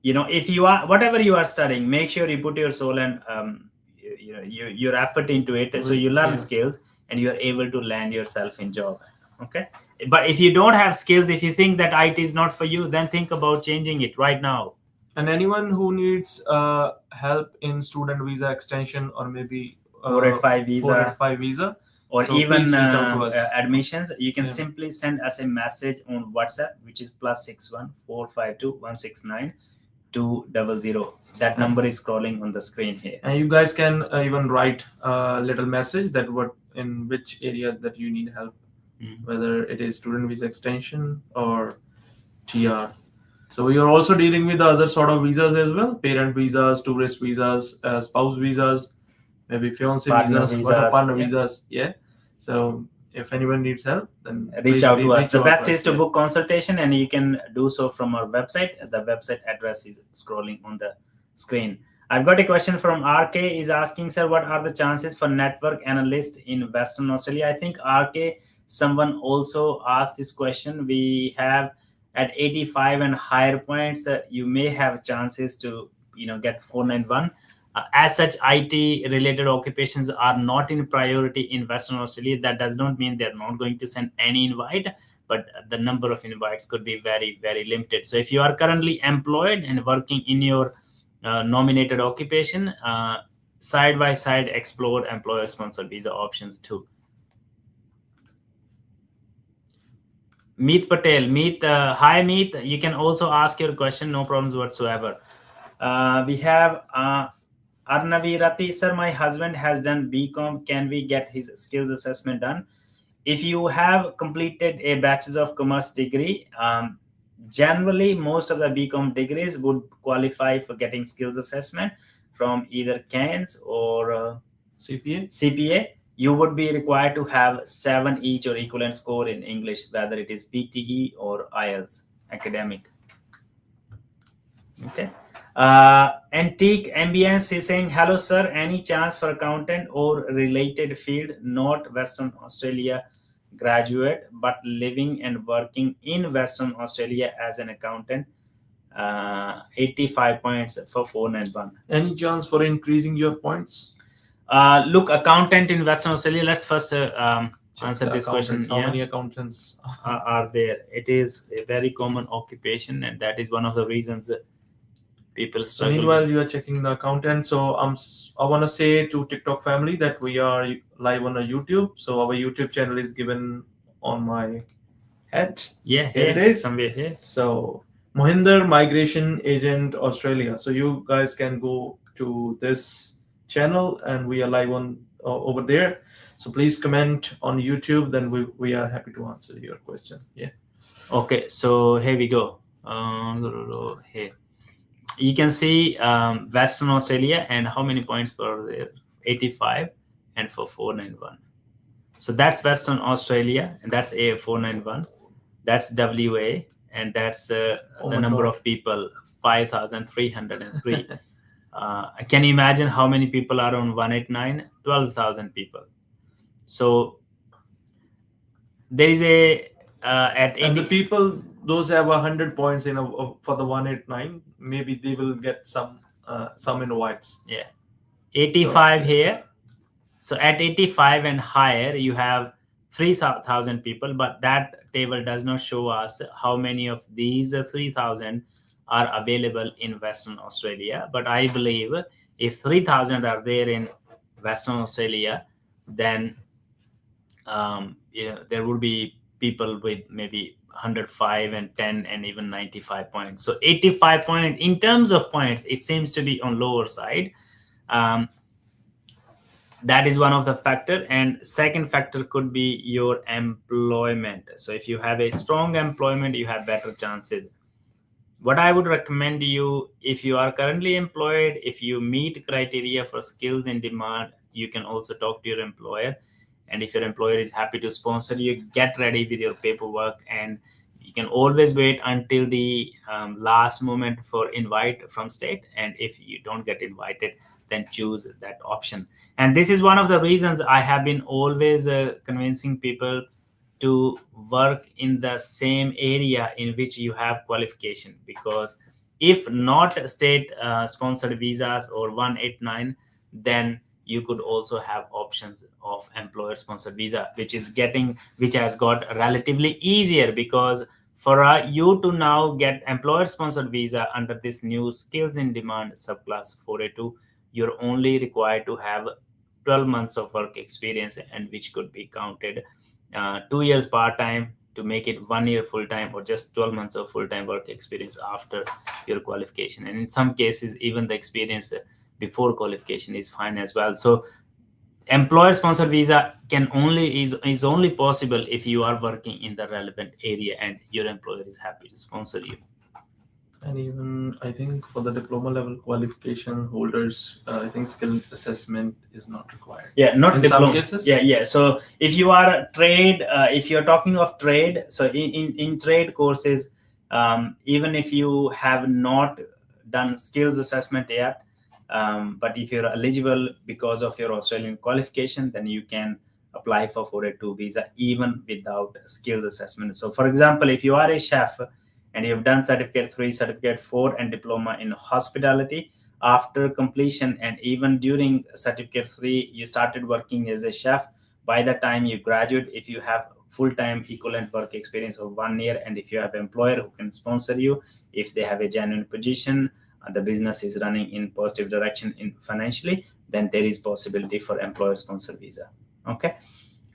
if you are, whatever you are studying, make sure you put your soul and your effort into it, so you learn skills and you are able to land yourself in job. Okay, but if you don't have skills, if you think that IT is not for you, then think about changing it right now. And anyone who needs help in student visa extension, or maybe 485 visa, 485 visa, or so even please reach out to us. admissions, you can simply send us a message on WhatsApp, which is +61 452 169 200. That number is scrolling on the screen here. And you guys can even write a little message that what in which area that you need help, whether it is student visa extension or TR. So we are also dealing with the other sort of visas as well: parent visas, tourist visas, spouse visas, maybe fiance visas, partner visas. Yeah. So if anyone needs help, then reach out to us. The best is to book consultation, and you can do so from our website. The website address is scrolling on the screen. I've got a question from RK. Is asking, sir, what are the chances for network analyst in Western Australia? I think RK, someone also asked this question. We have at 85 and higher points, you may have chances to get 491. As such, IT related occupations are not in priority in Western Australia. That does not mean they're not going to send any invite, but the number of invites could be very, very limited. So if you are currently employed and working in your nominated occupation, side by side explore employer sponsored visa options too. Meet Patel, hi Meet, you can also ask your question, no problems whatsoever. We have Arnavi Rati, sir, my husband has done BCom. Can we get his skills assessment done? If you have completed a Bachelor of Commerce degree, generally most of the BCom degrees would qualify for getting skills assessment from either CANS or CPA. You would be required to have 7 each or equivalent score in English, whether it is PTE or IELTS academic. Okay. Antique Ambience is saying, hello sir, any chance for accountant or related field, not Western Australia graduate but living and working in Western Australia as an accountant? 85 points for 491. Any chance for increasing your points? Look, accountant in Western Australia, let's first answer this question. How many accountants are there? It is a very common occupation, and that is one of the reasons that people struggle. Meanwhile, you are checking the accountant. So I want to say to TikTok family that we are live on a YouTube. So our YouTube channel is given on my head. Yeah, here it is. Somewhere here. So Mohinder Migration Agent Australia. So you guys can go to this channel, and we are live on over there. So please comment on YouTube. Then we are happy to answer your question. Yeah. Okay. So here we go. Here you can see Western Australia and how many points for there? 85 and for 491. So that's Western Australia, and that's A 491. That's WA, and that's the number of people, 5,303. Can you imagine how many people are on 189? 12,000 people. So there is a at 80, and the people, those have 100 points for the 189, maybe they will get some invites. Yeah, 85 here. So at 85 and higher, you have 3,000 people, but that table does not show us how many of these 3,000 are available in Western Australia. But I believe if 3,000 are there in Western Australia, then there would be people with maybe 105 and 10 and even 95 points. So 85 points in terms of points, it seems to be on lower side. That is one of the factor, and second factor could be your employment. So if you have a strong employment, you have better chances. What I would recommend you, if you are currently employed, if you meet criteria for skills in demand, you can also talk to your employer. And if your employer is happy to sponsor you, get ready with your paperwork, and You can always wait until the last moment for invite from state, and if you don't get invited, then choose that option. And this is one of the reasons I have been always convincing people to work in the same area in which you have qualification, because if not state sponsored visas or 189, then you could also have options of employer sponsored visa, which has got relatively easier, because for you to now get employer sponsored visa under this new skills in demand subclass 482, you're only required to have 12 months of work experience, and which could be counted 2 years part-time to make it 1 year full-time, or just 12 months of full-time work experience after your qualification. And in some cases, even the experience before qualification is fine as well. So employer sponsored visa is only possible if you are working in the relevant area and your employer is happy to sponsor you. And even I think for the diploma level qualification holders, I think skill assessment is not required. Yeah, not in diploma. some cases. Yeah. So if you are a trade, if you're talking of trade, so in trade courses, even if you have not done skills assessment yet, but if you're eligible because of your Australian qualification, then you can apply for 482 visa even without skills assessment. So for example, if you are a chef and you've done certificate 3, certificate 4, and diploma in hospitality, after completion and even during certificate 3 you started working as a chef, by the time you graduate, if you have full-time equivalent work experience of 1 year, and if you have employer who can sponsor you, if they have a genuine position, the business is running in positive direction in financially, then there is possibility for employer sponsor visa. Okay,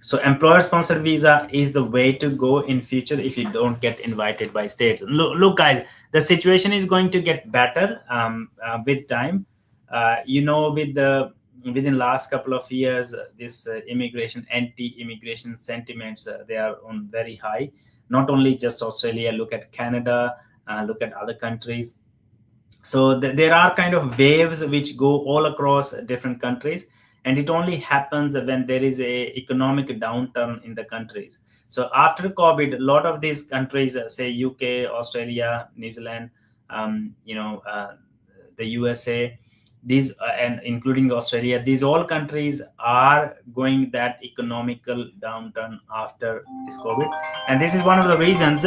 so employer sponsored visa is the way to go in future if you don't get invited by states. Look guys, the situation is going to get better with time. Within last couple of years, this immigration, anti-immigration sentiments, they are on very high. Not only just Australia, look at Canada, look at other countries. So there are kind of waves which go all across different countries, and it only happens when there is a economic downturn in the countries. So after COVID, a lot of these countries, say UK, Australia, New Zealand, the USA, these and including Australia, these all countries are going that economical downturn after this COVID, and this is one of the reasons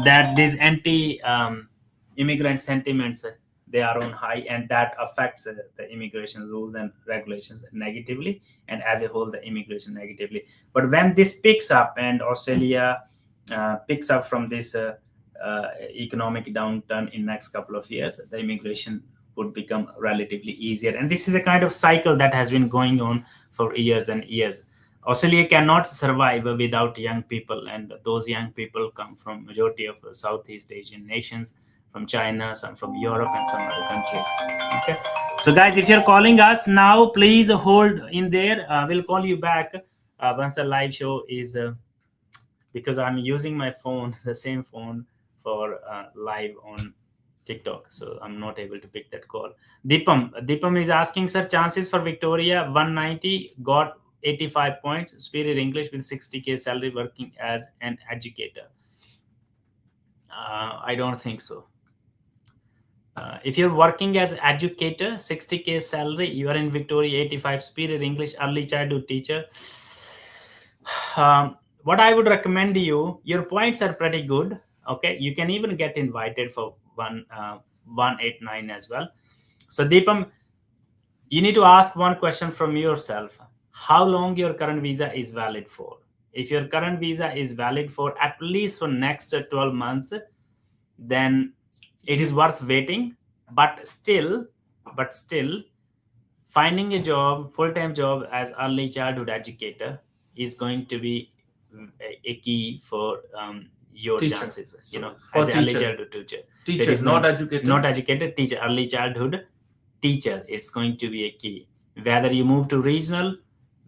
that these anti-immigrant sentiments, they are on high, and that affects the immigration rules and regulations negatively, and as a whole the immigration negatively. But when this picks up and Australia picks up from this economic downturn in next couple of years, the immigration would become relatively easier. And this is a kind of cycle that has been going on for years and years. Australia cannot survive without young people, and those young people come from majority of Southeast Asian nations, from China, some from Europe, and some other countries. Okay, so guys, if you're calling us now, please hold in there. We'll call you back once the live show is, because I'm using my phone, the same phone, for live on TikTok, so I'm not able to pick that call. Deepam is asking, sir, chances for Victoria 190, got 85 points, superior English with 60k salary, working as an educator. I don't think so. If you're working as educator, 60k salary, you are in Victoria, 85 superior English, early childhood teacher. What I would recommend you, your points are pretty good. Okay, you can even get invited for 189 as well. So Deepam, you need to ask one question from yourself: how long your current visa is valid for? If your current visa is valid for at least for next 12 months, then it is worth waiting. But still, finding a job, full-time job as early childhood educator is going to be a key for your Teacher. chances. So as for an early teacher. childhood teacher. Teacher, So it is not educator. Not educated, teacher, early childhood teacher. It's going to be a key. Whether you move to regional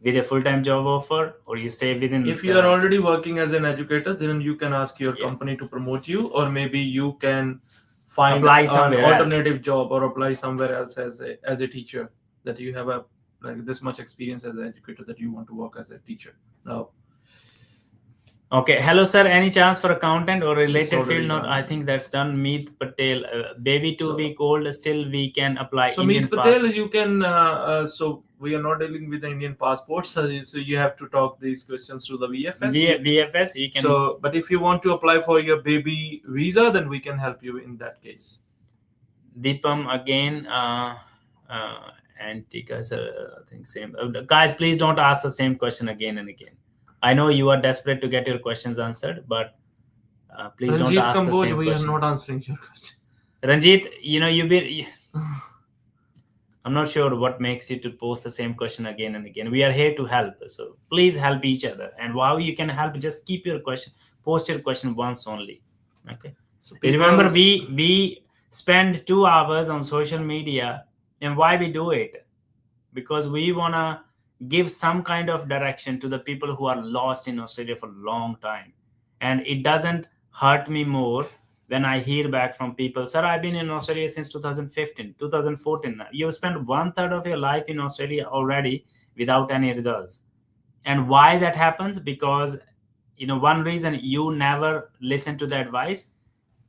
with a full-time job offer, or you stay within. If you are already working as an educator, then you can ask your Yeah. company to promote you, or maybe you can find Apply an somewhere else. alternative job or apply somewhere else as a teacher, that you have this much experience as an educator that you want to work as a teacher now. Okay. Hello, sir. Any chance for accountant or related already field? Not. done. I think that's done. Meet Patel. Baby to So- be cold. Still, we can apply So Indian Meet Patel, passport. you can. So we are not dealing with the Indian passports. So you have to talk these questions to the VFS. VFS. You can. So, but if you want to apply for your baby visa, then we can help you in that case. Deepam again. Antika, sir. I think same. Guys, please don't ask the same question again and again. I know you are desperate to get your questions answered, but please don't Ranjit ask the Kamboj, same we question. are not answering your question. Ranjit, you've been. I'm not sure what makes you to post the same question again and again. We are here to help, so please help each other. And how you can help, just keep your question, post your question once only. Okay. So Remember, we spend 2 hours on social media, and why we do it? Because we wanna give some kind of direction to the people who are lost in Australia for a long time, and it doesn't hurt me more when I hear back from people, sir, I've been in Australia since 2015, 2014. You've spent 1/3 of your life in Australia already without any results. And why that happens? Because one reason, you never listen to the advice.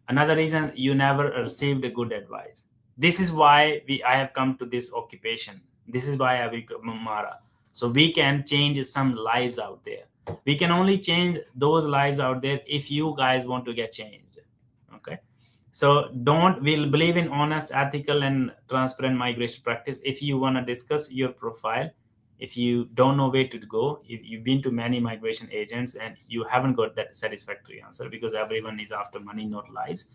Another reason, you never received a good advice. This is why I have come to this occupation. This is why I become Mara. So we can change some lives out there. We can only change those lives out there if you guys want to get changed. Okay. So we'll believe in honest, ethical, and transparent migration practice. If you want to discuss your profile, if you don't know where to go, if you've been to many migration agents and you haven't got that satisfactory answer, because everyone is after money, not lives,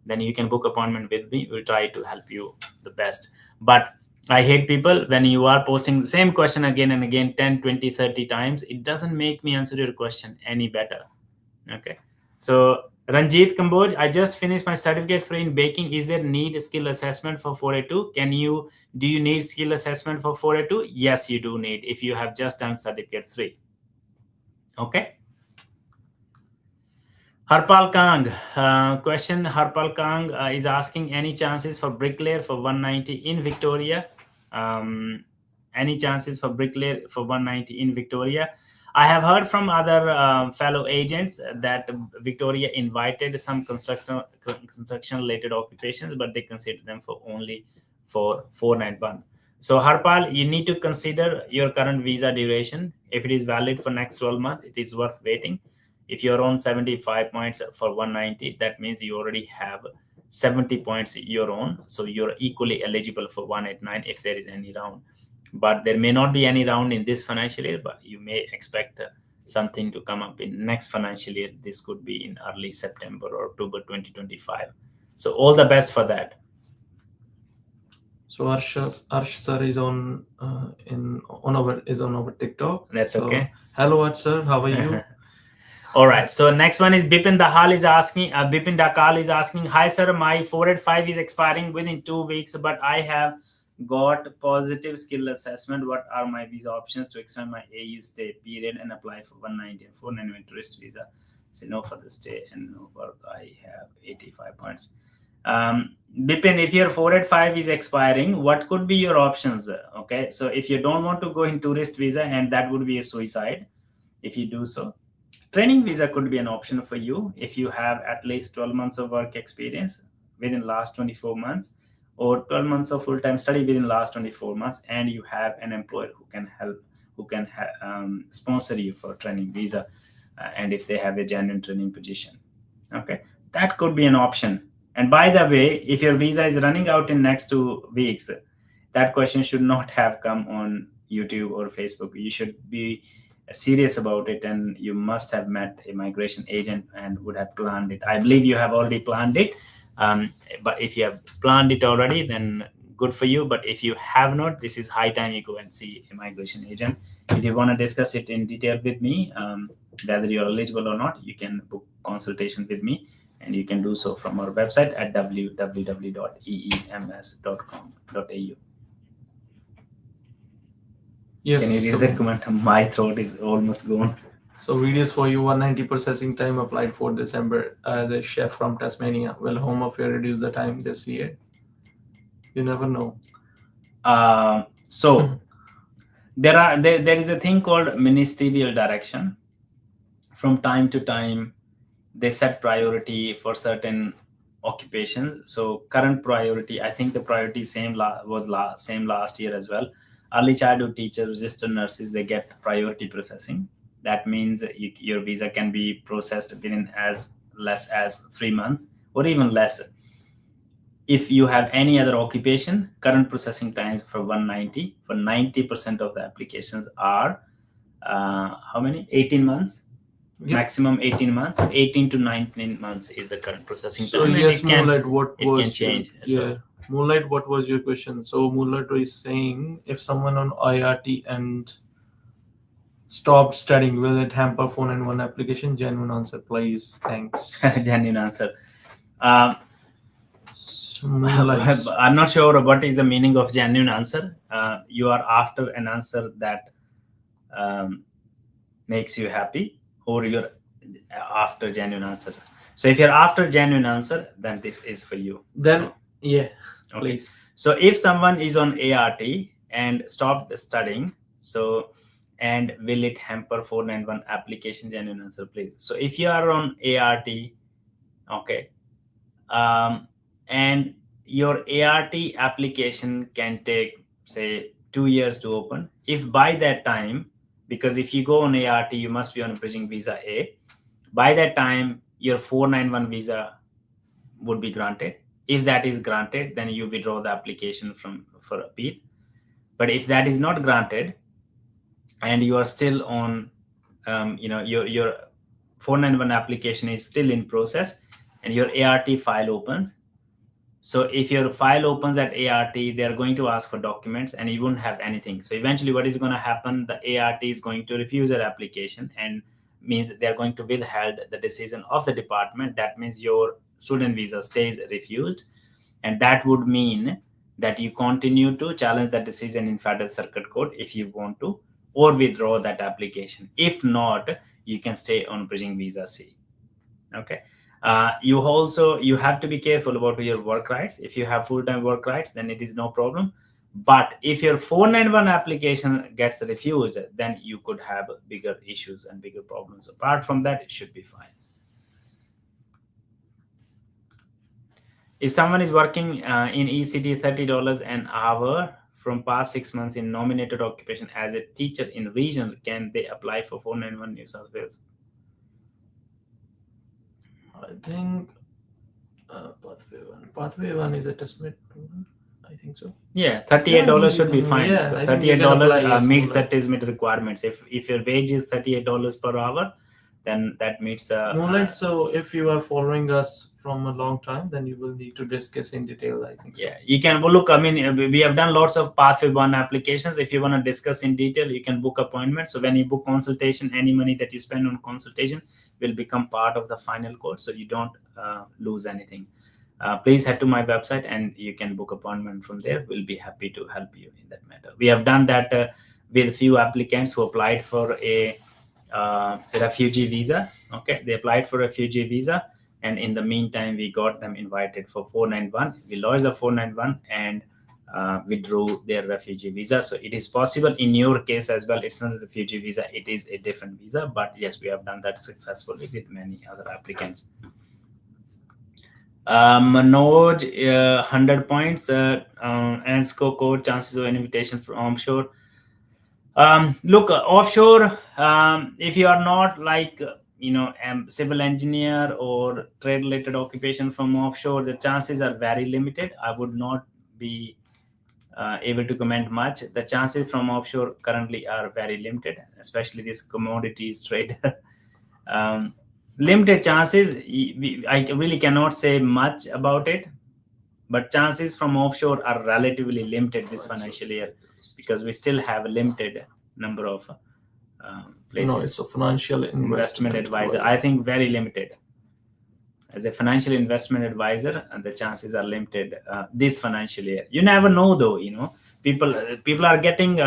then you can book appointment with me. We'll try to help you the best. But I hate people when you are posting the same question again and again, 10, 20, 30 times. It doesn't make me answer your question any better. Okay. So Ranjit Kamboj, I just finished my certificate for in baking. Is there need skill assessment for 482? Do you need skill assessment for 482? Yes, you do need, if you have just done certificate 3. Okay. Harpal Kang, question. Harpal Kang is asking, any chances for bricklayer for 190 in Victoria? Any chances for bricklayer for 190 in Victoria? I have heard from other fellow agents that Victoria invited some construction related occupations, but they consider them for only for 491. So Harpal, you need to consider your current visa duration. If it is valid for next 12 months, it is worth waiting. If you're on 75 points for 190, that means you already have 70 points your own. So you're equally eligible for 189 if there is any round. But there may not be any round in this financial year, but you may expect something to come up in next financial year. This could be in early September or October 2025. So all the best for that. So Arsh sir is on our TikTok. That's okay. Hello Arsh sir, how are you? All right. So next one is Bipin Dakal is asking. Bipin Dakal is asking, hi sir, my 485 is expiring within 2 weeks, but I have got positive skill assessment. What are my visa options to extend my AU stay period and apply for 190 and 491 tourist visa? So no for the stay and no work. I have 85 points. Bipin, if your 485 is expiring, what could be your options? Okay. So if you don't want to go in tourist visa, and that would be a suicide if you do so, training visa could be an option for you if you have at least 12 months of work experience within last 24 months, or 12 months of full-time study within last 24 months, and you have an employer who can help, sponsor you for training visa, and if they have a genuine training position. Okay, that could be an option. And by the way, if your visa is running out in next 2 weeks, that question should not have come on YouTube or Facebook. You should be serious about it, and you must have met a migration agent and would have planned it. I believe you have already planned it, but if you have planned it already, then good for you. But if you have not, this is high time you go and see a migration agent. If you want to discuss it in detail with me, whether you're eligible or not, you can book consultation with me, and you can do so from our website at www.eems.com.au. Yes. Can you read the comment? My throat is almost gone. So videos for you, 190 processing time applied for December as a chef from Tasmania. Will Home Affairs reduce the time this year? You never know. So there is a thing called ministerial direction from time to time they set priority for certain occupations. So current priority, I think the priority same last year as well. Early childhood teachers, registered nurses, they get priority processing. That means your visa can be processed within as less as 3 months or even less. If you have any other occupation, current processing times for 190 for 90% of the applications are how many? 18 months. Yep. Maximum 18 months. 18 to 19 months is the current processing So time. yes, Moonlight, what it was can change your, as well. yeah, Moonlight, what was your question? So Moonlight is saying, if someone on IRT and stopped studying, will it hamper 491 application? Genuine answer, please. Thanks. Genuine answer. Um, Moonlight. I'm not sure what is the meaning of genuine answer. You are after an answer that makes you happy, or you're after genuine answer. So if you're after genuine answer, then this is for you. Then yeah, Okay. please. So if someone is on ART and stopped studying, so and will it hamper 491 application? Genuine answer, please. So if you are on ART, okay, and your ART application can take say 2 years to open. If by that time, because if you go on ART, you must be on a bridging visa A. By that time, your 491 visa would be granted. If that is granted, then you withdraw the application for appeal. But if that is not granted, and you are still on, your 491 application is still in process, and your ART file opens. So if your file opens at ART, they are going to ask for documents, and you won't have anything. So eventually, what is going to happen? The ART is going to refuse your application, and means they are going to withhold the decision of the department. That means your student visa stays refused, and that would mean that you continue to challenge that decision in Federal Circuit Court if you want to, or withdraw that application. If not, you can stay on bridging visa C. Okay. You have to be careful about your work rights. If you have full-time work rights, then it is no problem. But if your 491 application gets refused, then you could have bigger issues and bigger problems. Apart from that, it should be fine. If someone is working in ECT $30 an hour from past 6 months in nominated occupation as a teacher in region, can they apply for 491 New South Wales? I think pathway one is a testament. I think so. Yeah, $38 should be fine. Yeah, so I think you can apply, $38 yes, meets the Moonlight. TISMIT requirements. If your wage is $38 per hour, then that meets the Moonlight. So if you are following us from a long time, then you will need to discuss in detail, I think so. yeah, you can look. I mean, we have done lots of Pathway 1 applications. If you want to discuss in detail, you can book appointment. So when you book consultation, any money that you spend on consultation will become part of the final quote, so you don't lose anything. Please head to my website and you can book appointment from there. We'll be happy to help you in that matter. We have done that with a few applicants who applied for a refugee visa. Okay, they applied for a refugee visa, and in the meantime, we got them invited for 491. We lodged the 491 and withdrew their refugee visa. So it is possible in your case as well. It's not a refugee visa; it is a different visa. But yes, we have done that successfully with many other applicants. Manoj, 100 points. ANSCO code, chances of an invitation from offshore. Look, offshore, if you are not like, civil engineer or trade related occupation from offshore, the chances are very limited. I would not be able to comment much. The chances from offshore currently are very limited, especially this commodities trade. Limited chances. I really cannot say much about it, but chances from offshore are relatively limited this financial year because we still have a limited number of places. No, it's a financial investment advisor. I think very limited. As a financial investment advisor, the chances are limited this financial year. You never know, though. People are getting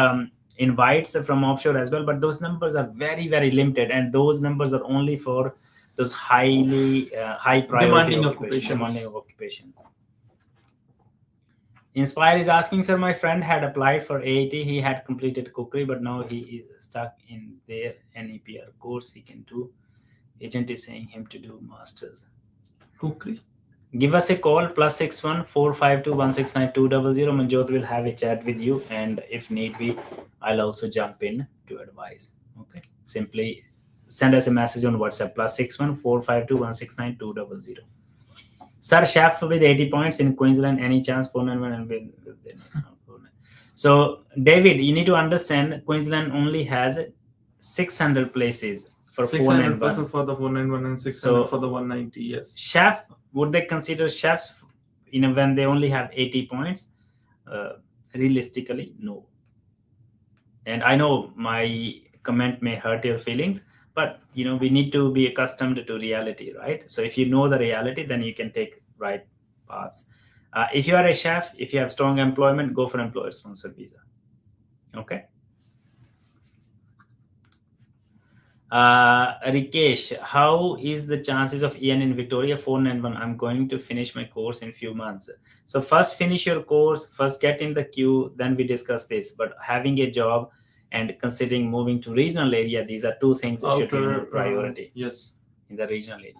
invites from offshore as well, but those numbers are very, very limited, and those numbers are only for those high priority demanding occupations. Inspire is asking, sir, my friend had applied for AAT. He had completed cookery, but now he is stuck in their NEPR course he can do. Agent is saying him to do masters. Kukri. Give us a call, +61 452 169 200. Manjot will have a chat with you, and if need be, I'll also jump in to advise. Okay, simply send us a message on WhatsApp, +61 452 169 200. Sir, chef with 80 points in Queensland, any chance? 491 and win. So, David, you need to understand Queensland only has 600 places for 600 491. for the 491 and 600 So- for the 190. Yes. Chef, would they consider chefs, when they only have 80 points? Realistically, no. And I know my comment may hurt your feelings, but we need to be accustomed to reality, right? So if you know the reality, then you can take right paths. If you are a chef, if you have strong employment, go for employer sponsored visa. Okay. Rikesh, how is the chances of Ian in Victoria? 491. I'm going to finish my course in few months. So first finish your course, first get in the queue, then we discuss this. But having a job and considering moving to regional area, these are two things that should be your priority. Yes. In the regional area.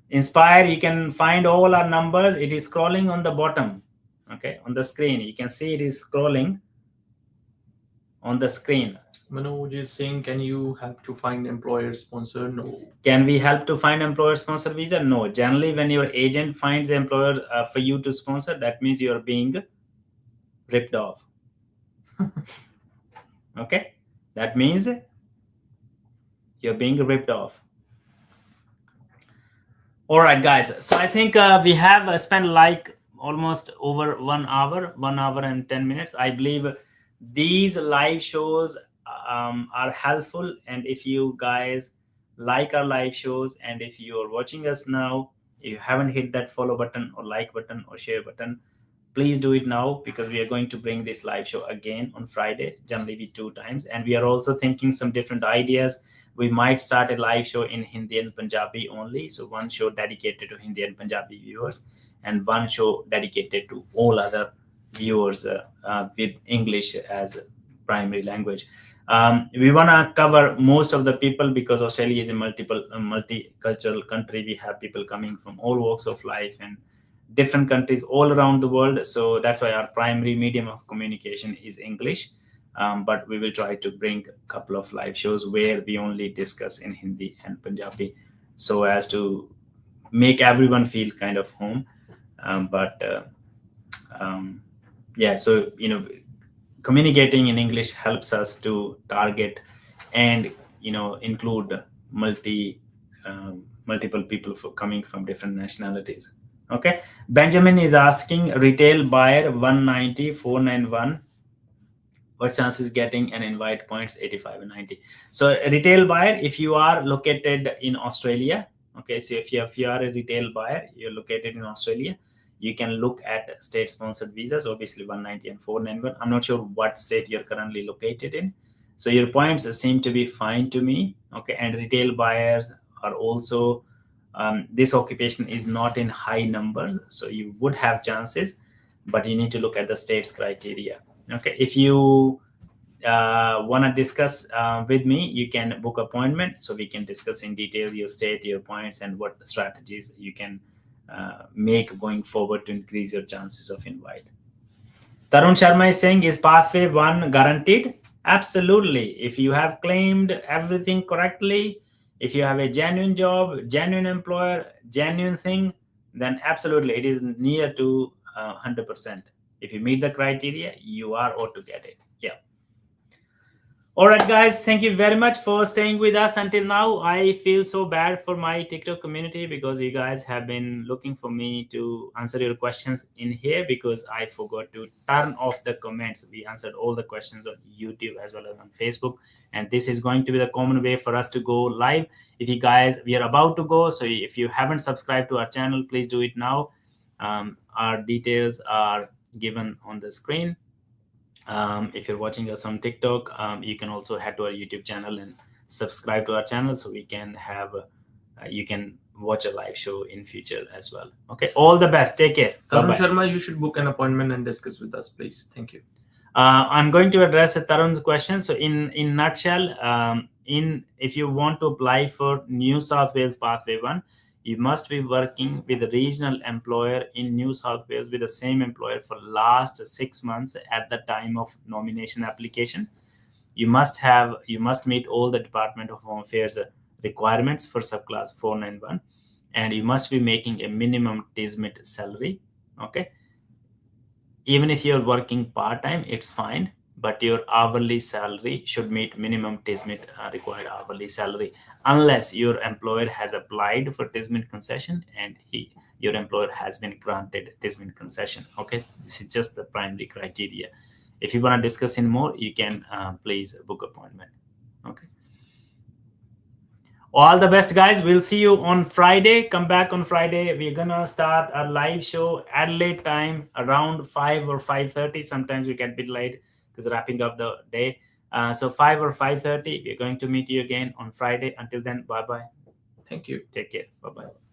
Inspire, you can find all our numbers. It is scrolling on the bottom. Okay, on the screen. You can see it is scrolling on the screen. Manoj is saying, can you help to find employer sponsor? No. Can we help to find employer sponsor visa? No. Generally, when your agent finds the employer for you to sponsor, that means you're being ripped off. Okay, that means you're being ripped off. All right, guys. So I think we have spent like almost over 1 hour, 1 hour and 10 minutes. I believe these live shows are helpful, and if you guys like our live shows, and if you are watching us now, if you haven't hit that follow button or like button or share button, please do it now, because we are going to bring this live show again on Friday, generally with 2 times, and we are also thinking some different ideas. We might start a live show in Hindi and Punjabi only, so one show dedicated to Hindi and Punjabi viewers, and one show dedicated to all other viewers with English as primary language. We want to cover most of the people, because Australia is a multicultural country. We have people coming from all walks of life and different countries all around the world. So that's why our primary medium of communication is English. But we will try to bring a couple of live shows where we only discuss in Hindi and Punjabi, so as to make everyone feel kind of home. So communicating in English helps us to target and include multiple people coming from different nationalities. Okay, Benjamin is asking, retail buyer 190 491. What chance is getting an invite? Points 85 and 90. So a retail buyer, if you are located in Australia, okay, so if you are a retail buyer, you're located in Australia, you can look at state sponsored visas, obviously 190 and 491. I'm not sure what state you're currently located in. So your points seem to be fine to me. Okay, and retail buyers are also, this occupation is not in high numbers, so you would have chances, but you need to look at the state's criteria. Okay, if you want to discuss with me, you can book appointment, so we can discuss in detail your state, your points, and what strategies you can make going forward to increase your chances of invite. Tarun Sharma is saying, is pathway 1 guaranteed? Absolutely. If you have claimed everything correctly, if you have a genuine job, genuine employer, genuine thing, then absolutely it is near to 100%. If you meet the criteria, you are ought to get it. Yeah. All right, guys, thank you very much for staying with us until now. I feel so bad for my TikTok community, because you guys have been looking for me to answer your questions in here, because I forgot to turn off the comments. We answered all the questions on YouTube as well as on Facebook, and this is going to be the common way for us to go live. If you guys, we are about to go, so if you haven't subscribed to our channel, please do it now. Our details are given on the screen. If you're watching us on TikTok, you can also head to our YouTube channel and subscribe to our channel, so we can have you can watch a live show in future as well. Okay, all the best. Take care. Tarun Bye-bye. Sharma, you should book an appointment and discuss with us, please. Thank you. I'm going to address Tarun's question. So in nutshell, if you want to apply for New South Wales Pathway 1, you must be working with a regional employer in New South Wales with the same employer for last 6 months at the time of nomination application. You must meet all the Department of Home Affairs requirements for subclass 491, and you must be making a minimum TISMIT salary. Okay. Even if you're working part-time, it's fine, but your hourly salary should meet minimum TISMIT required hourly salary, unless your employer has applied for TISMIT concession and your employer has been granted TISMIT concession. Okay, this is just the primary criteria. If you want to discuss in more, you can please book appointment. Okay. All the best, guys. We'll see you on Friday. Come back on Friday. We're gonna start a live show Adelaide time around 5 or 5:30. Sometimes we get a bit late because wrapping up the day. So 5 or 5:30. We're going to meet you again on Friday. Until then, bye-bye. Thank you. Take care. Bye-bye.